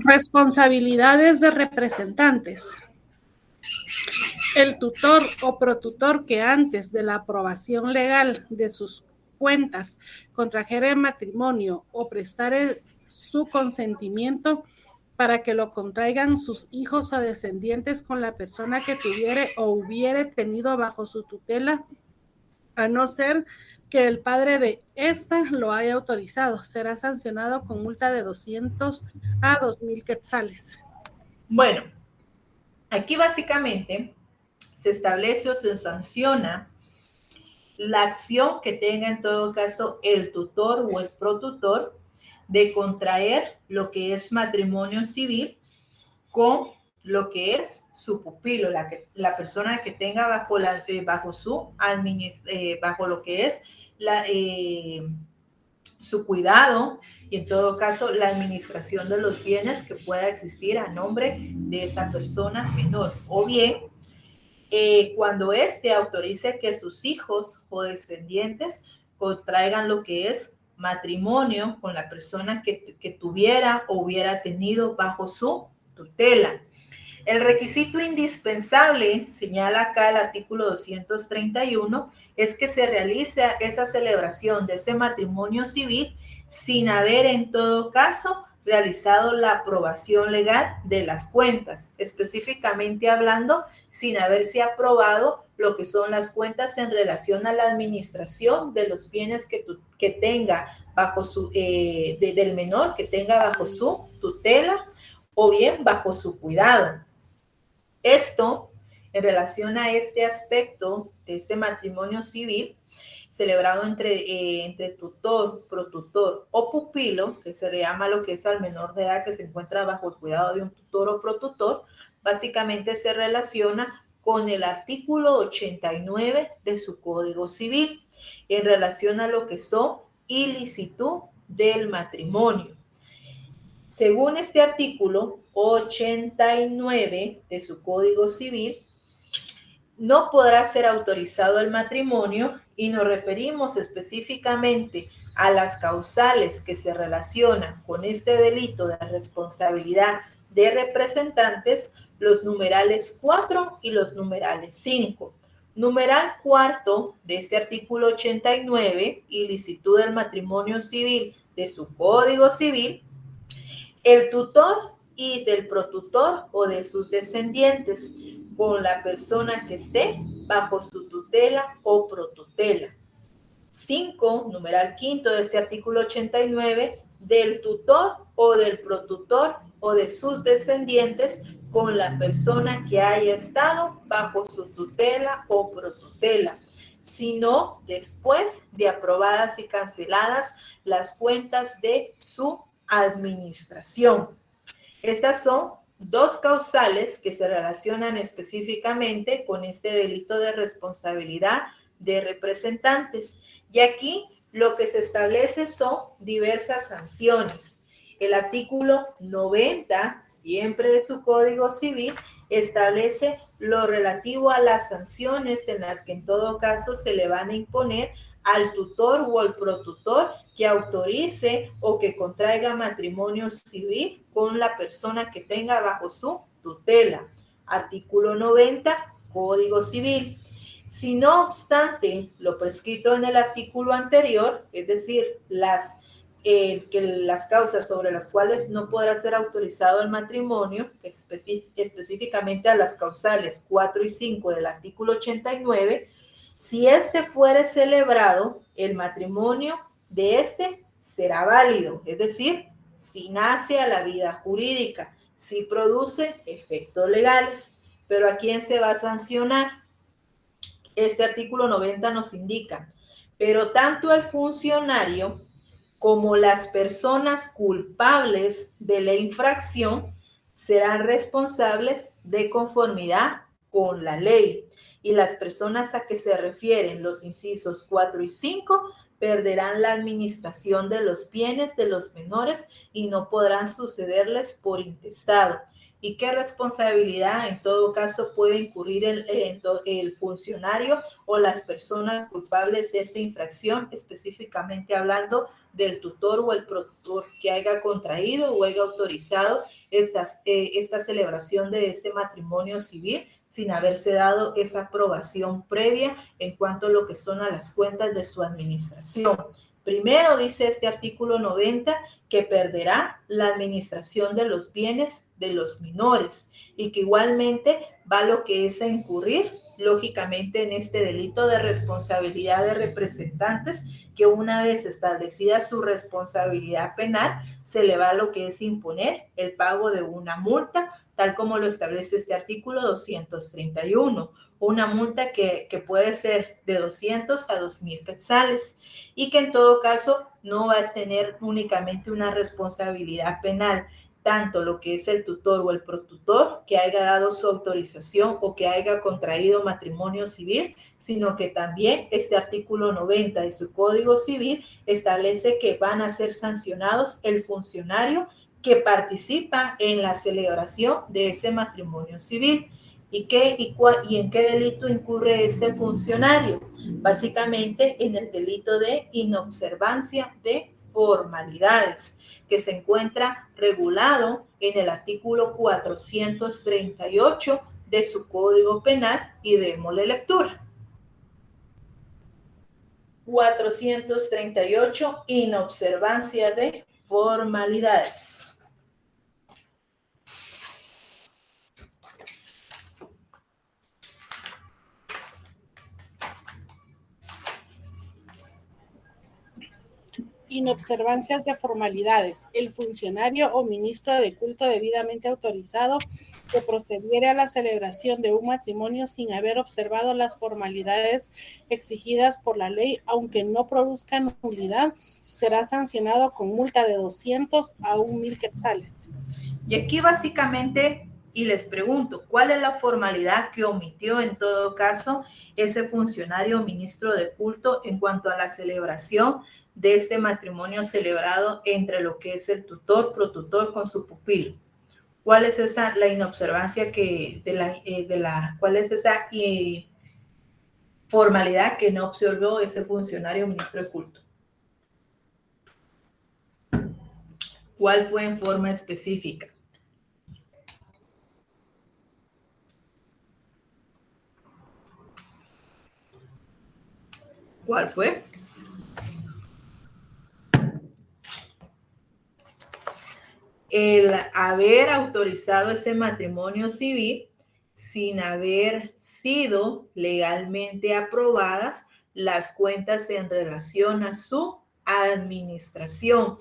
Responsabilidades de representantes. El tutor o protutor que antes de la aprobación legal de sus cuentas contrajere matrimonio o prestare su consentimiento para que lo contraigan sus hijos o descendientes con la persona que tuviere o hubiere tenido bajo su tutela, a no ser que el padre de ésta lo haya autorizado, será sancionado con multa de 200 a 2,000 quetzales. Bueno, aquí básicamente se establece o se sanciona la acción que tenga en todo caso el tutor o el protutor de contraer lo que es matrimonio civil con lo que es su pupilo, la persona que tenga bajo lo que es su cuidado, y en todo caso la administración de los bienes que pueda existir a nombre de esa persona menor, o bien cuando éste autorice que sus hijos o descendientes contraigan lo que es matrimonio con la persona que tuviera o hubiera tenido bajo su tutela. El requisito indispensable, señala acá el artículo 231, es que se realice esa celebración de ese matrimonio civil sin haber en todo caso realizado la aprobación legal de las cuentas, específicamente hablando, sin haberse aprobado lo que son las cuentas en relación a la administración de los bienes que tenga bajo del menor, que tenga bajo su tutela o bien bajo su cuidado. Esto, en relación a este aspecto de este matrimonio civil, celebrado entre tutor, protutor o pupilo, que se le llama lo que es al menor de edad que se encuentra bajo el cuidado de un tutor o protutor, básicamente se relaciona con el artículo 89 de su Código Civil, en relación a lo que son ilicitud del matrimonio. Según este artículo 89 de su Código Civil, no podrá ser autorizado el matrimonio, y nos referimos específicamente a las causales que se relacionan con este delito de responsabilidad de representantes, los numerales 4 y los numerales 5. Numeral cuarto de este artículo 89, ilicitud del matrimonio civil de su Código Civil. El tutor y del protutor o de sus descendientes con la persona que esté bajo su tutela o protutela. 5, numeral quinto de este artículo 89, del tutor o del protutor o de sus descendientes con la persona que haya estado bajo su tutela o protutela, sino después de aprobadas y canceladas las cuentas de su administración. Estas son dos causales que se relacionan específicamente con este delito de responsabilidad de representantes. Y aquí lo que se establece son diversas sanciones. El artículo 90, siempre de su Código Civil, establece lo relativo a las sanciones en las que en todo caso se le van a imponer al tutor o al protutor que autorice o que contraiga matrimonio civil con la persona que tenga bajo su tutela. Artículo 90, Código Civil. Si no obstante lo prescrito en el artículo anterior, es decir, las causas sobre las cuales no podrá ser autorizado el matrimonio, específicamente a las causales 4 y 5 del artículo 89, si este fuere celebrado, el matrimonio de este será válido, es decir, si nace a la vida jurídica, si produce efectos legales. Pero ¿a quién se va a sancionar? Este artículo 90 nos indica, pero tanto el funcionario como las personas culpables de la infracción serán responsables de conformidad con la ley. Y las personas a que se refieren los incisos 4 y 5 perderán la administración de los bienes de los menores y no podrán sucederles por intestado. ¿Y qué responsabilidad en todo caso puede incurrir el funcionario o las personas culpables de esta infracción, específicamente hablando del tutor o el protutor que haya contraído o haya autorizado esta celebración de este matrimonio civil sin haberse dado esa aprobación previa en cuanto a lo que son a las cuentas de su administración? Primero dice este artículo 90 que perderá la administración de los bienes de los menores y que igualmente va lo que es a incurrir lógicamente en este delito de responsabilidad de representantes, que una vez establecida su responsabilidad penal se le va lo que es imponer el pago de una multa, tal como lo establece este artículo 231, una multa que puede ser de 200 a 2,000 quetzales y que en todo caso no va a tener únicamente una responsabilidad penal, tanto lo que es el tutor o el protutor que haya dado su autorización o que haya contraído matrimonio civil, sino que también este artículo 90 de su Código Civil establece que van a ser sancionados el funcionario que participa en la celebración de ese matrimonio civil. ¿Y en qué delito incurre este funcionario? Básicamente en el delito de inobservancia de formalidades, que se encuentra regulado en el artículo 438 de su Código Penal, y démosle lectura. 438, inobservancia de formalidades. Inobservancias de formalidades. El funcionario o ministro de culto debidamente autorizado que procediere a la celebración de un matrimonio sin haber observado las formalidades exigidas por la ley, aunque no produzca nulidad, será sancionado con multa de 200 a 1,000 quetzales. Y aquí básicamente, y les pregunto, ¿cuál es la formalidad que omitió en todo caso ese funcionario o ministro de culto en cuanto a la celebración de este matrimonio celebrado entre lo que es el tutor, protutor con su pupilo? ¿Cuál es la inobservancia cuál es esa formalidad que no observó ese funcionario o ministro de culto? ¿Cuál fue en forma específica? ¿Cuál fue? el haber autorizado ese matrimonio civil sin haber sido legalmente aprobadas las cuentas en relación a su administración.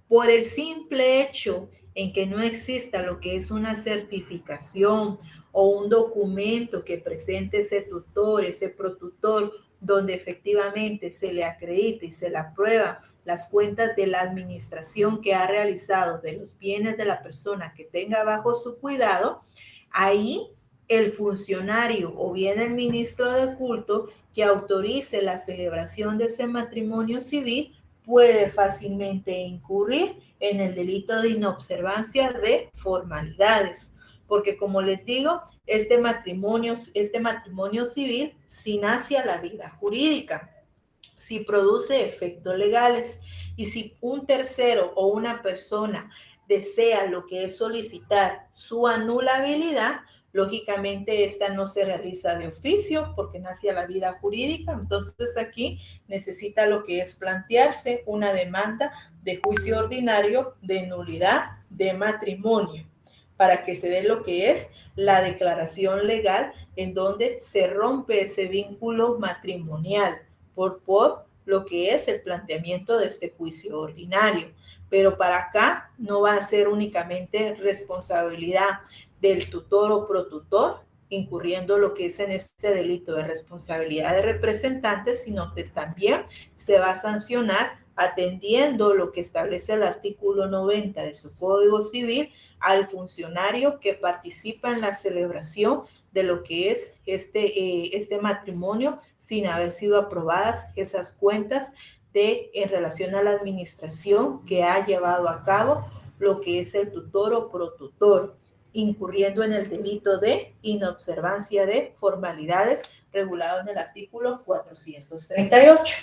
Por el simple hecho en que no exista lo que es una certificación o un documento que presente ese tutor, ese protutor, donde efectivamente se le acredita y se le aprueba las cuentas de la administración que ha realizado de los bienes de la persona que tenga bajo su cuidado, ahí el funcionario o bien el ministro de culto que autorice la celebración de ese matrimonio civil puede fácilmente incurrir en el delito de inobservancia de formalidades, porque como les digo, este matrimonio civil sí nace a la vida jurídica, si produce efectos legales y si un tercero o una persona desea lo que es solicitar su anulabilidad, lógicamente esta no se realiza de oficio porque nace a la vida jurídica. Entonces aquí necesita lo que es plantearse una demanda de juicio ordinario de nulidad de matrimonio para que se dé lo que es la declaración legal en donde se rompe ese vínculo matrimonial por lo que es el planteamiento de este juicio ordinario. Pero para acá no va a ser únicamente responsabilidad del tutor o protutor, incurriendo lo que es en este delito de responsabilidad de representantes, sino que también se va a sancionar atendiendo lo que establece el artículo 90 de su Código Civil al funcionario que participa en la celebración de lo que es este matrimonio sin haber sido aprobadas esas cuentas en relación a la administración que ha llevado a cabo lo que es el tutor o protutor, incurriendo en el delito de inobservancia de formalidades regulado en el artículo 438.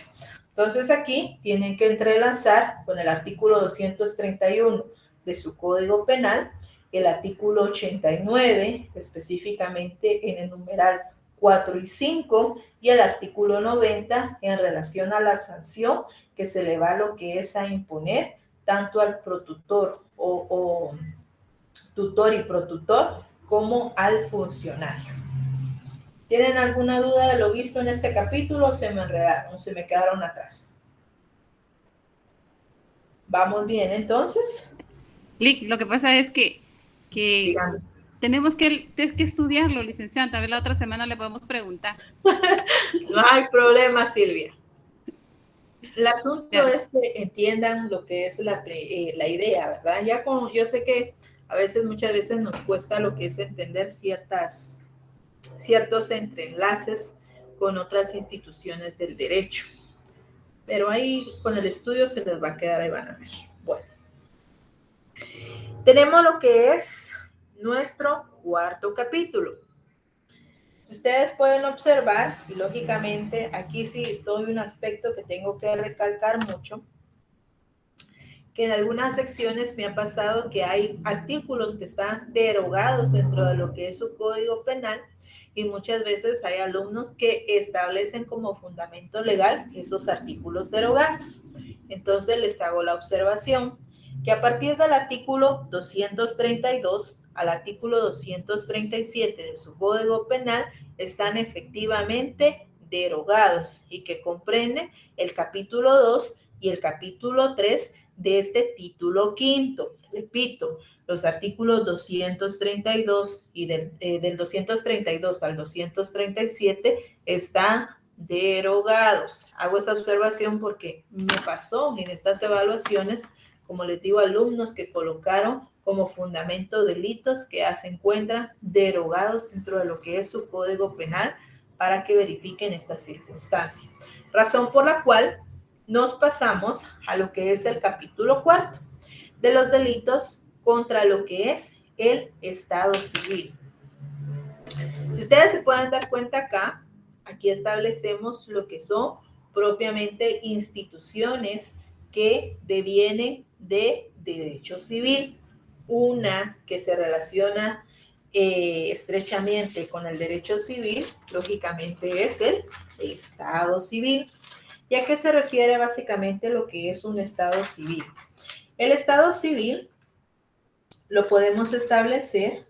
Entonces aquí tienen que entrelazar con el artículo 231 de su Código Penal, el artículo 89, específicamente en el numeral 4 y 5, y el artículo 90 en relación a la sanción que se le va a lo que es a imponer tanto al protutor o tutor y protutor como al funcionario. ¿Tienen alguna duda de lo visto en este capítulo o se me enredaron, se me quedaron atrás? ¿Vamos bien entonces? Lic, lo que pasa es que tenemos que estudiarlo, licenciada. A ver, la otra semana le podemos preguntar. No hay problema, Silvia. El asunto es que entiendan lo que es la idea, ¿verdad? Yo sé que muchas veces nos cuesta lo que es entender ciertos entrelaces con otras instituciones del derecho. Pero ahí con el estudio se les va a quedar, ahí van a ver. Bueno. Tenemos lo que es nuestro cuarto capítulo. Ustedes pueden observar, y lógicamente aquí sí todo un aspecto que tengo que recalcar mucho, que en algunas secciones me ha pasado que hay artículos que están derogados dentro de lo que es su código penal y muchas veces hay alumnos que establecen como fundamento legal esos artículos derogados. Entonces les hago la observación que a partir del artículo 232 al artículo 237 de su Código Penal están efectivamente derogados y que comprenden el capítulo 2 y el capítulo 3 de este título quinto. Repito, los artículos 232 y del 232 al 237 están derogados. Hago esa observación porque me pasó en estas evaluaciones, como les digo, alumnos que colocaron como fundamento delitos que se encuentran derogados dentro de lo que es su Código Penal para que verifiquen esta circunstancia. Razón por la cual nos pasamos a lo que es el capítulo 4 de los delitos contra lo que es el Estado civil. Si ustedes se pueden dar cuenta acá, aquí establecemos lo que son propiamente instituciones que devienen de derecho civil. Una que se relaciona estrechamente con el derecho civil, lógicamente es el Estado civil. ¿Y a qué se refiere básicamente lo que es un Estado civil? El Estado civil lo podemos establecer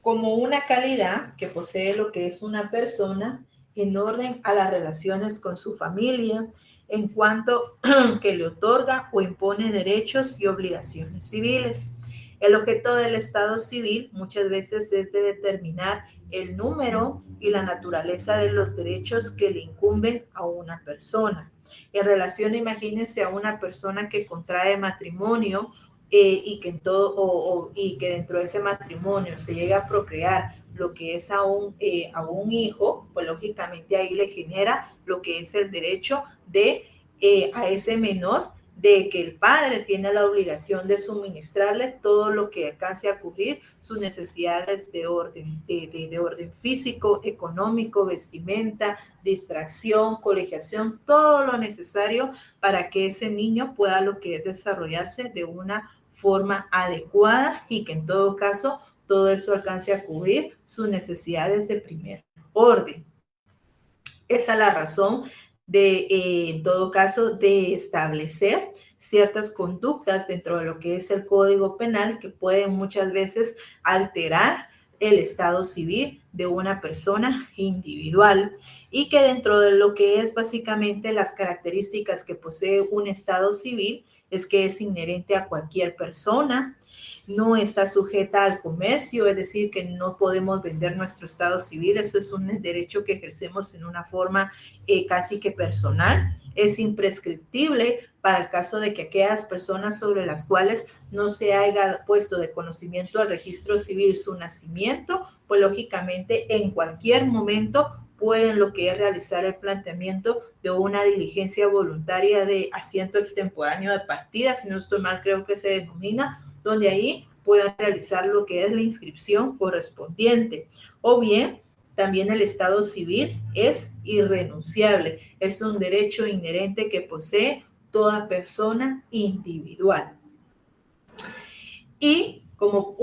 como una calidad que posee lo que es una persona en orden a las relaciones con su familia, en cuanto que le otorga o impone derechos y obligaciones civiles. El objeto del Estado civil muchas veces es de determinar el número y la naturaleza de los derechos que le incumben a una persona. En relación, imagínense a una persona que contrae matrimonio y que dentro de ese matrimonio se llega a procrear lo que es a un hijo, pues lógicamente ahí le genera lo que es el derecho de a ese menor, de que el padre tiene la obligación de suministrarle todo lo que alcance a cubrir sus necesidades de orden, de orden físico, económico, vestimenta, distracción, colegiación, todo lo necesario para que ese niño pueda lo que es desarrollarse de una forma adecuada y que en todo caso todo eso alcance a cubrir sus necesidades de primer orden. Esa es la razón en todo caso, de establecer ciertas conductas dentro de lo que es el Código Penal que pueden muchas veces alterar el estado civil de una persona individual y que dentro de lo que es básicamente las características que posee un estado civil es que es inherente a cualquier persona, no está sujeta al comercio, es decir, que no podemos vender nuestro estado civil, eso es un derecho que ejercemos en una forma casi que personal, es imprescriptible para el caso de que aquellas personas sobre las cuales no se haya puesto de conocimiento al registro civil su nacimiento, pues lógicamente en cualquier momento pueden lo que es realizar el planteamiento de una diligencia voluntaria de asiento extemporáneo de partida, si no estoy mal creo que se denomina, donde ahí puedan realizar lo que es la inscripción correspondiente. O bien, también el estado civil es irrenunciable, es un derecho inherente que posee toda persona individual. Y como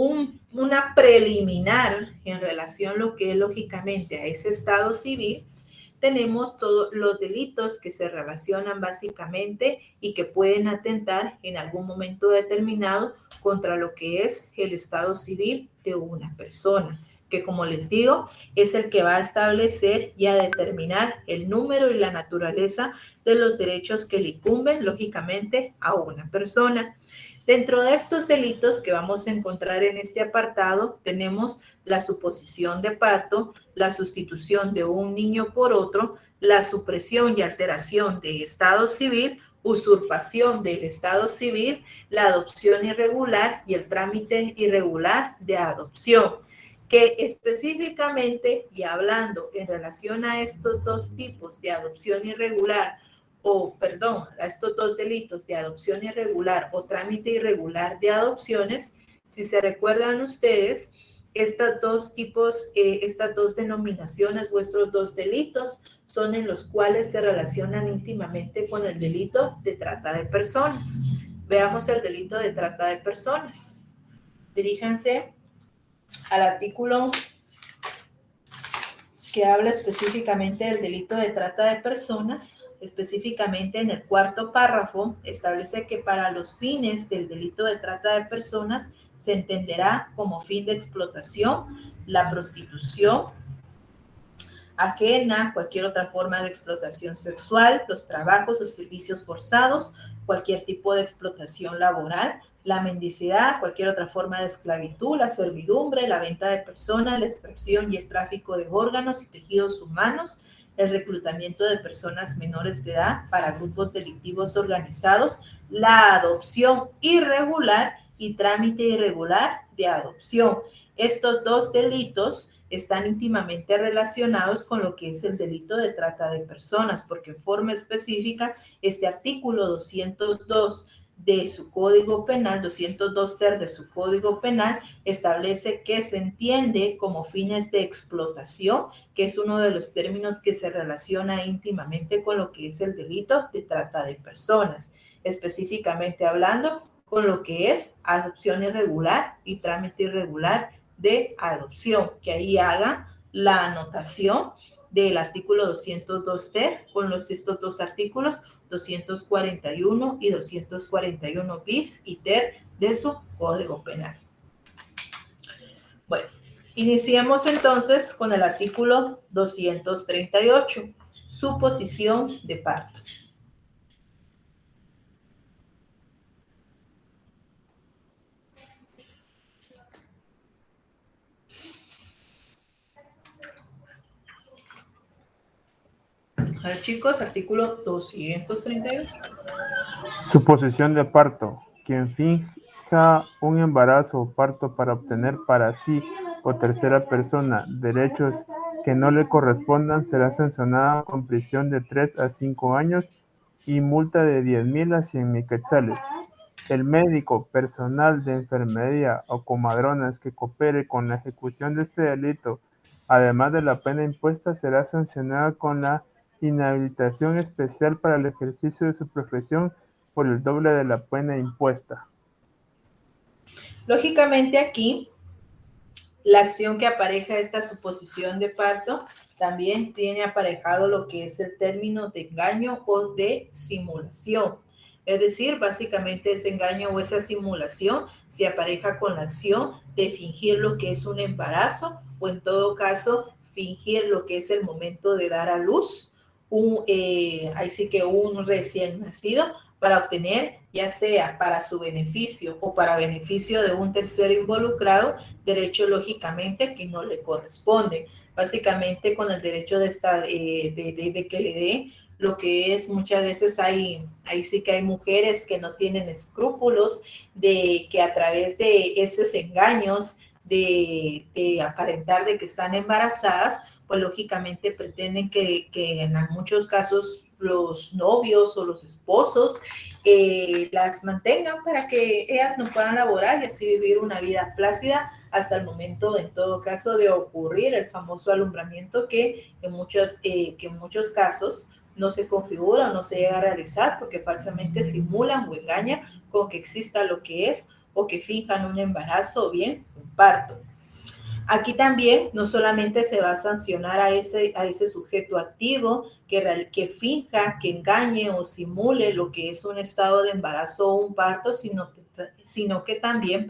una preliminar en relación a lo que es lógicamente a ese estado civil, tenemos todos los delitos que se relacionan básicamente y que pueden atentar en algún momento determinado contra lo que es el estado civil de una persona, que como les digo, es el que va a establecer y a determinar el número y la naturaleza de los derechos que le incumben lógicamente a una persona. Dentro de estos delitos que vamos a encontrar en este apartado, tenemos la suposición de parto, la sustitución de un niño por otro, la supresión y alteración de estado civil, usurpación del estado civil, la adopción irregular y el trámite irregular de adopción, que específicamente y hablando en relación a estos dos tipos de adopción irregular, a estos dos delitos de adopción irregular o trámite irregular de adopciones, si se recuerdan ustedes, estos dos tipos, estas dos denominaciones, vuestros dos delitos, son en los cuales se relacionan íntimamente con el delito de trata de personas. Veamos el delito de trata de personas. Diríjanse al artículo que habla específicamente del delito de trata de personas. Específicamente en el cuarto párrafo establece que para los fines del delito de trata de personas se entenderá como fin de explotación la prostitución ajena, cualquier otra forma de explotación sexual, los trabajos o servicios forzados, cualquier tipo de explotación laboral, la mendicidad, cualquier otra forma de esclavitud, la servidumbre, la venta de personas, la extracción y el tráfico de órganos y tejidos humanos, el reclutamiento de personas menores de edad para grupos delictivos organizados, la adopción irregular y trámite irregular de adopción. Estos dos delitos están íntimamente relacionados con lo que es el delito de trata de personas, porque en forma específica este artículo 202 de su Código Penal, 202 ter de su Código Penal, establece que se entiende como fines de explotación, que es uno de los términos que se relaciona íntimamente con lo que es el delito de trata de personas, específicamente hablando con lo que es adopción irregular y trámite irregular de adopción, que ahí haga la anotación del artículo 202 ter con estos dos artículos 241 y 241 bis y ter de su Código Penal. Iniciemos entonces con el artículo 238, suposición de parto. A ver, chicos, artículo 238. Suposición de parto. Quien finja un embarazo o parto para obtener para sí o tercera persona derechos que no le correspondan será sancionado con prisión de 3 a 5 años y multa de 10,000 a 100,000 quetzales. El médico, personal de enfermería o comadronas que coopere con la ejecución de este delito, además de la pena impuesta, será sancionado con la inhabilitación especial para el ejercicio de su profesión por el doble de la pena impuesta. Lógicamente aquí, la acción que apareja esta suposición de parto también tiene aparejado lo que es el término de engaño o de simulación. Es decir, básicamente ese engaño o esa simulación se apareja con la acción de fingir lo que es un embarazo o en todo caso fingir lo que es el momento de dar a luz, ahí sí que un recién nacido, para obtener, ya sea para su beneficio o para beneficio de un tercero involucrado, derecho lógicamente que no le corresponde. Básicamente con el derecho de que le dé lo que es, muchas veces ahí sí que hay mujeres que no tienen escrúpulos de que a través de esos engaños de aparentar de que están embarazadas, pues lógicamente pretenden que en muchos casos los novios o los esposos las mantengan para que ellas no puedan laborar y así vivir una vida plácida hasta el momento, en todo caso, de ocurrir el famoso alumbramiento que en muchos casos no se configura o no se llega a realizar porque falsamente simulan o engañan con que exista lo que es o que finjan un embarazo o bien un parto. Aquí también no solamente se va a sancionar a ese sujeto activo que finja, que engañe o simule lo que es un estado de embarazo o un parto, sino que también,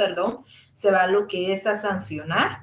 se va a lo que es a sancionar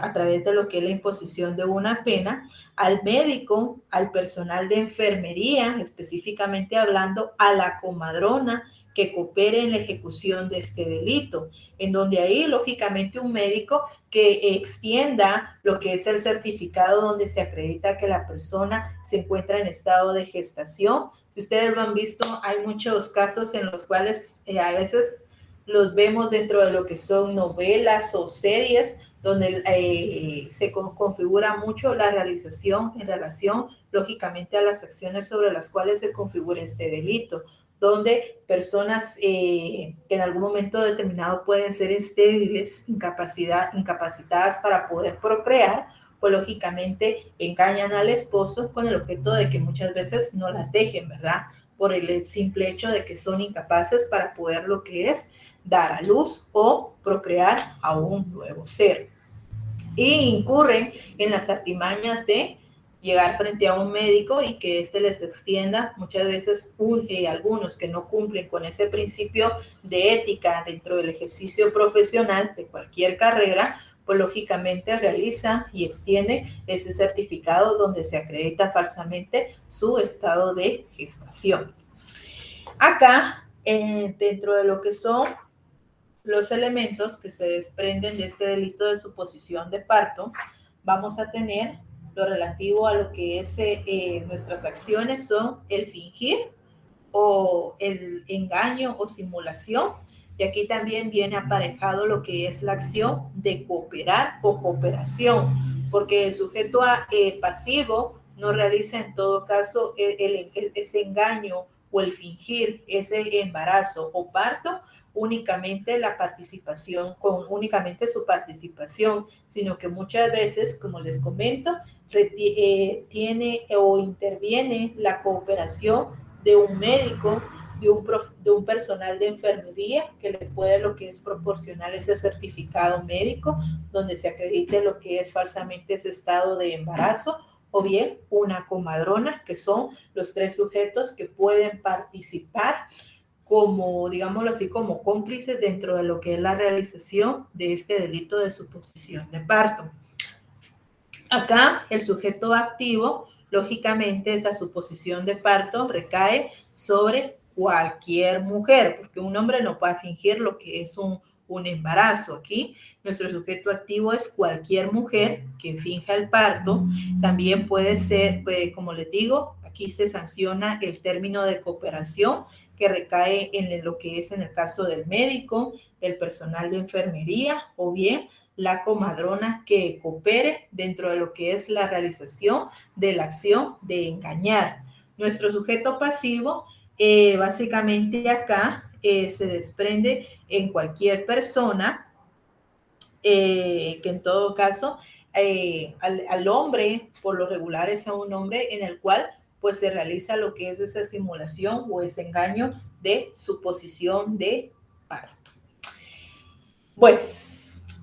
a través de lo que es la imposición de una pena al médico, al personal de enfermería, específicamente hablando, a la comadrona que coopere en la ejecución de este delito, en donde ahí, lógicamente, un médico que extienda lo que es el certificado donde se acredita que la persona se encuentra en estado de gestación. Si ustedes lo han visto, hay muchos casos en los cuales a veces los vemos dentro de lo que son novelas o series, donde se configura mucho la realización en relación, lógicamente, a las acciones sobre las cuales se configura este delito, donde personas que en algún momento determinado pueden ser estériles, incapacitadas para poder procrear, pues lógicamente engañan al esposo con el objeto de que muchas veces no las dejen, ¿verdad? Por el simple hecho de que son incapaces para poder lo que es dar a luz o procrear a un nuevo ser. Y incurren en las artimañas de llegar frente a un médico y que éste les extienda muchas veces algunos que no cumplen con ese principio de ética dentro del ejercicio profesional de cualquier carrera, pues lógicamente realiza y extiende ese certificado donde se acredita falsamente su estado de gestación. Acá, dentro de lo que son los elementos que se desprenden de este delito de suposición de parto, vamos a tener lo relativo a lo que es nuestras acciones son el fingir o el engaño o simulación. Y aquí también viene aparejado lo que es la acción de cooperar o cooperación, porque el sujeto pasivo no realiza en todo caso ese engaño o el fingir ese embarazo o parto únicamente únicamente su participación, sino que muchas veces, como les comento, tiene o interviene la cooperación de un médico, de un personal de enfermería que le puede lo que es proporcionar ese certificado médico donde se acredite lo que es falsamente ese estado de embarazo, o bien una comadrona, que son los tres sujetos que pueden participar como, digámoslo así, como cómplices dentro de lo que es la realización de este delito de suposición de parto. Acá el sujeto activo, lógicamente esa suposición de parto recae sobre cualquier mujer, porque un hombre no puede fingir lo que es un embarazo. Aquí nuestro sujeto activo es cualquier mujer que finja el parto. También puede ser, como les digo, aquí se sanciona el término de cooperación que recae en lo que es en el caso del médico, el personal de enfermería o bien la comadrona que coopere dentro de lo que es la realización de la acción de engañar. Nuestro sujeto pasivo, básicamente acá se desprende en cualquier persona que en todo caso al hombre, por lo regular es a un hombre en el cual pues se realiza lo que es esa simulación o ese engaño de suposición de parto. Bueno,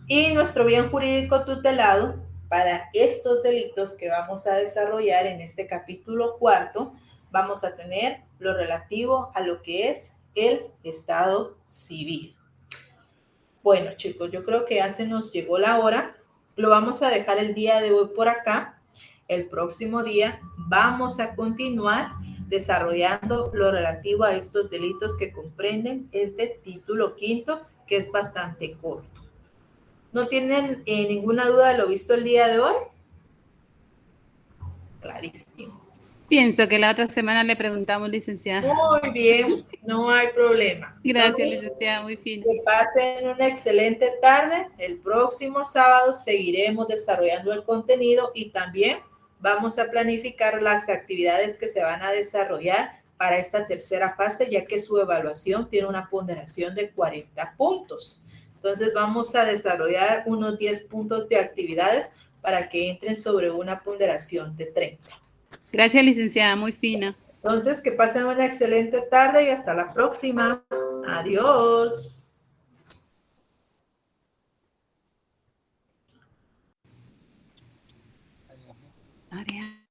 y nuestro bien jurídico tutelado para estos delitos que vamos a desarrollar en este capítulo cuarto, vamos a tener lo relativo a lo que es el estado civil. Bueno, chicos, yo creo que ya se nos llegó la hora. Lo vamos a dejar el día de hoy por acá. El próximo día vamos a continuar desarrollando lo relativo a estos delitos que comprenden este título quinto, que es bastante corto. ¿No tienen ninguna duda de lo visto el día de hoy? Clarísimo. Pienso que la otra semana le preguntamos, licenciada. Muy bien, no hay problema. Gracias, Entonces, licenciada, muy fino. que pasen una excelente tarde. El próximo sábado seguiremos desarrollando el contenido y también vamos a planificar las actividades que se van a desarrollar para esta tercera fase, ya que su evaluación tiene una ponderación de 40 puntos. Entonces vamos a desarrollar unos 10 puntos de actividades para que entren sobre una ponderación de 30. Gracias, licenciada, muy fina. Entonces, que pasen una excelente tarde y hasta la próxima. Adiós. Adiós.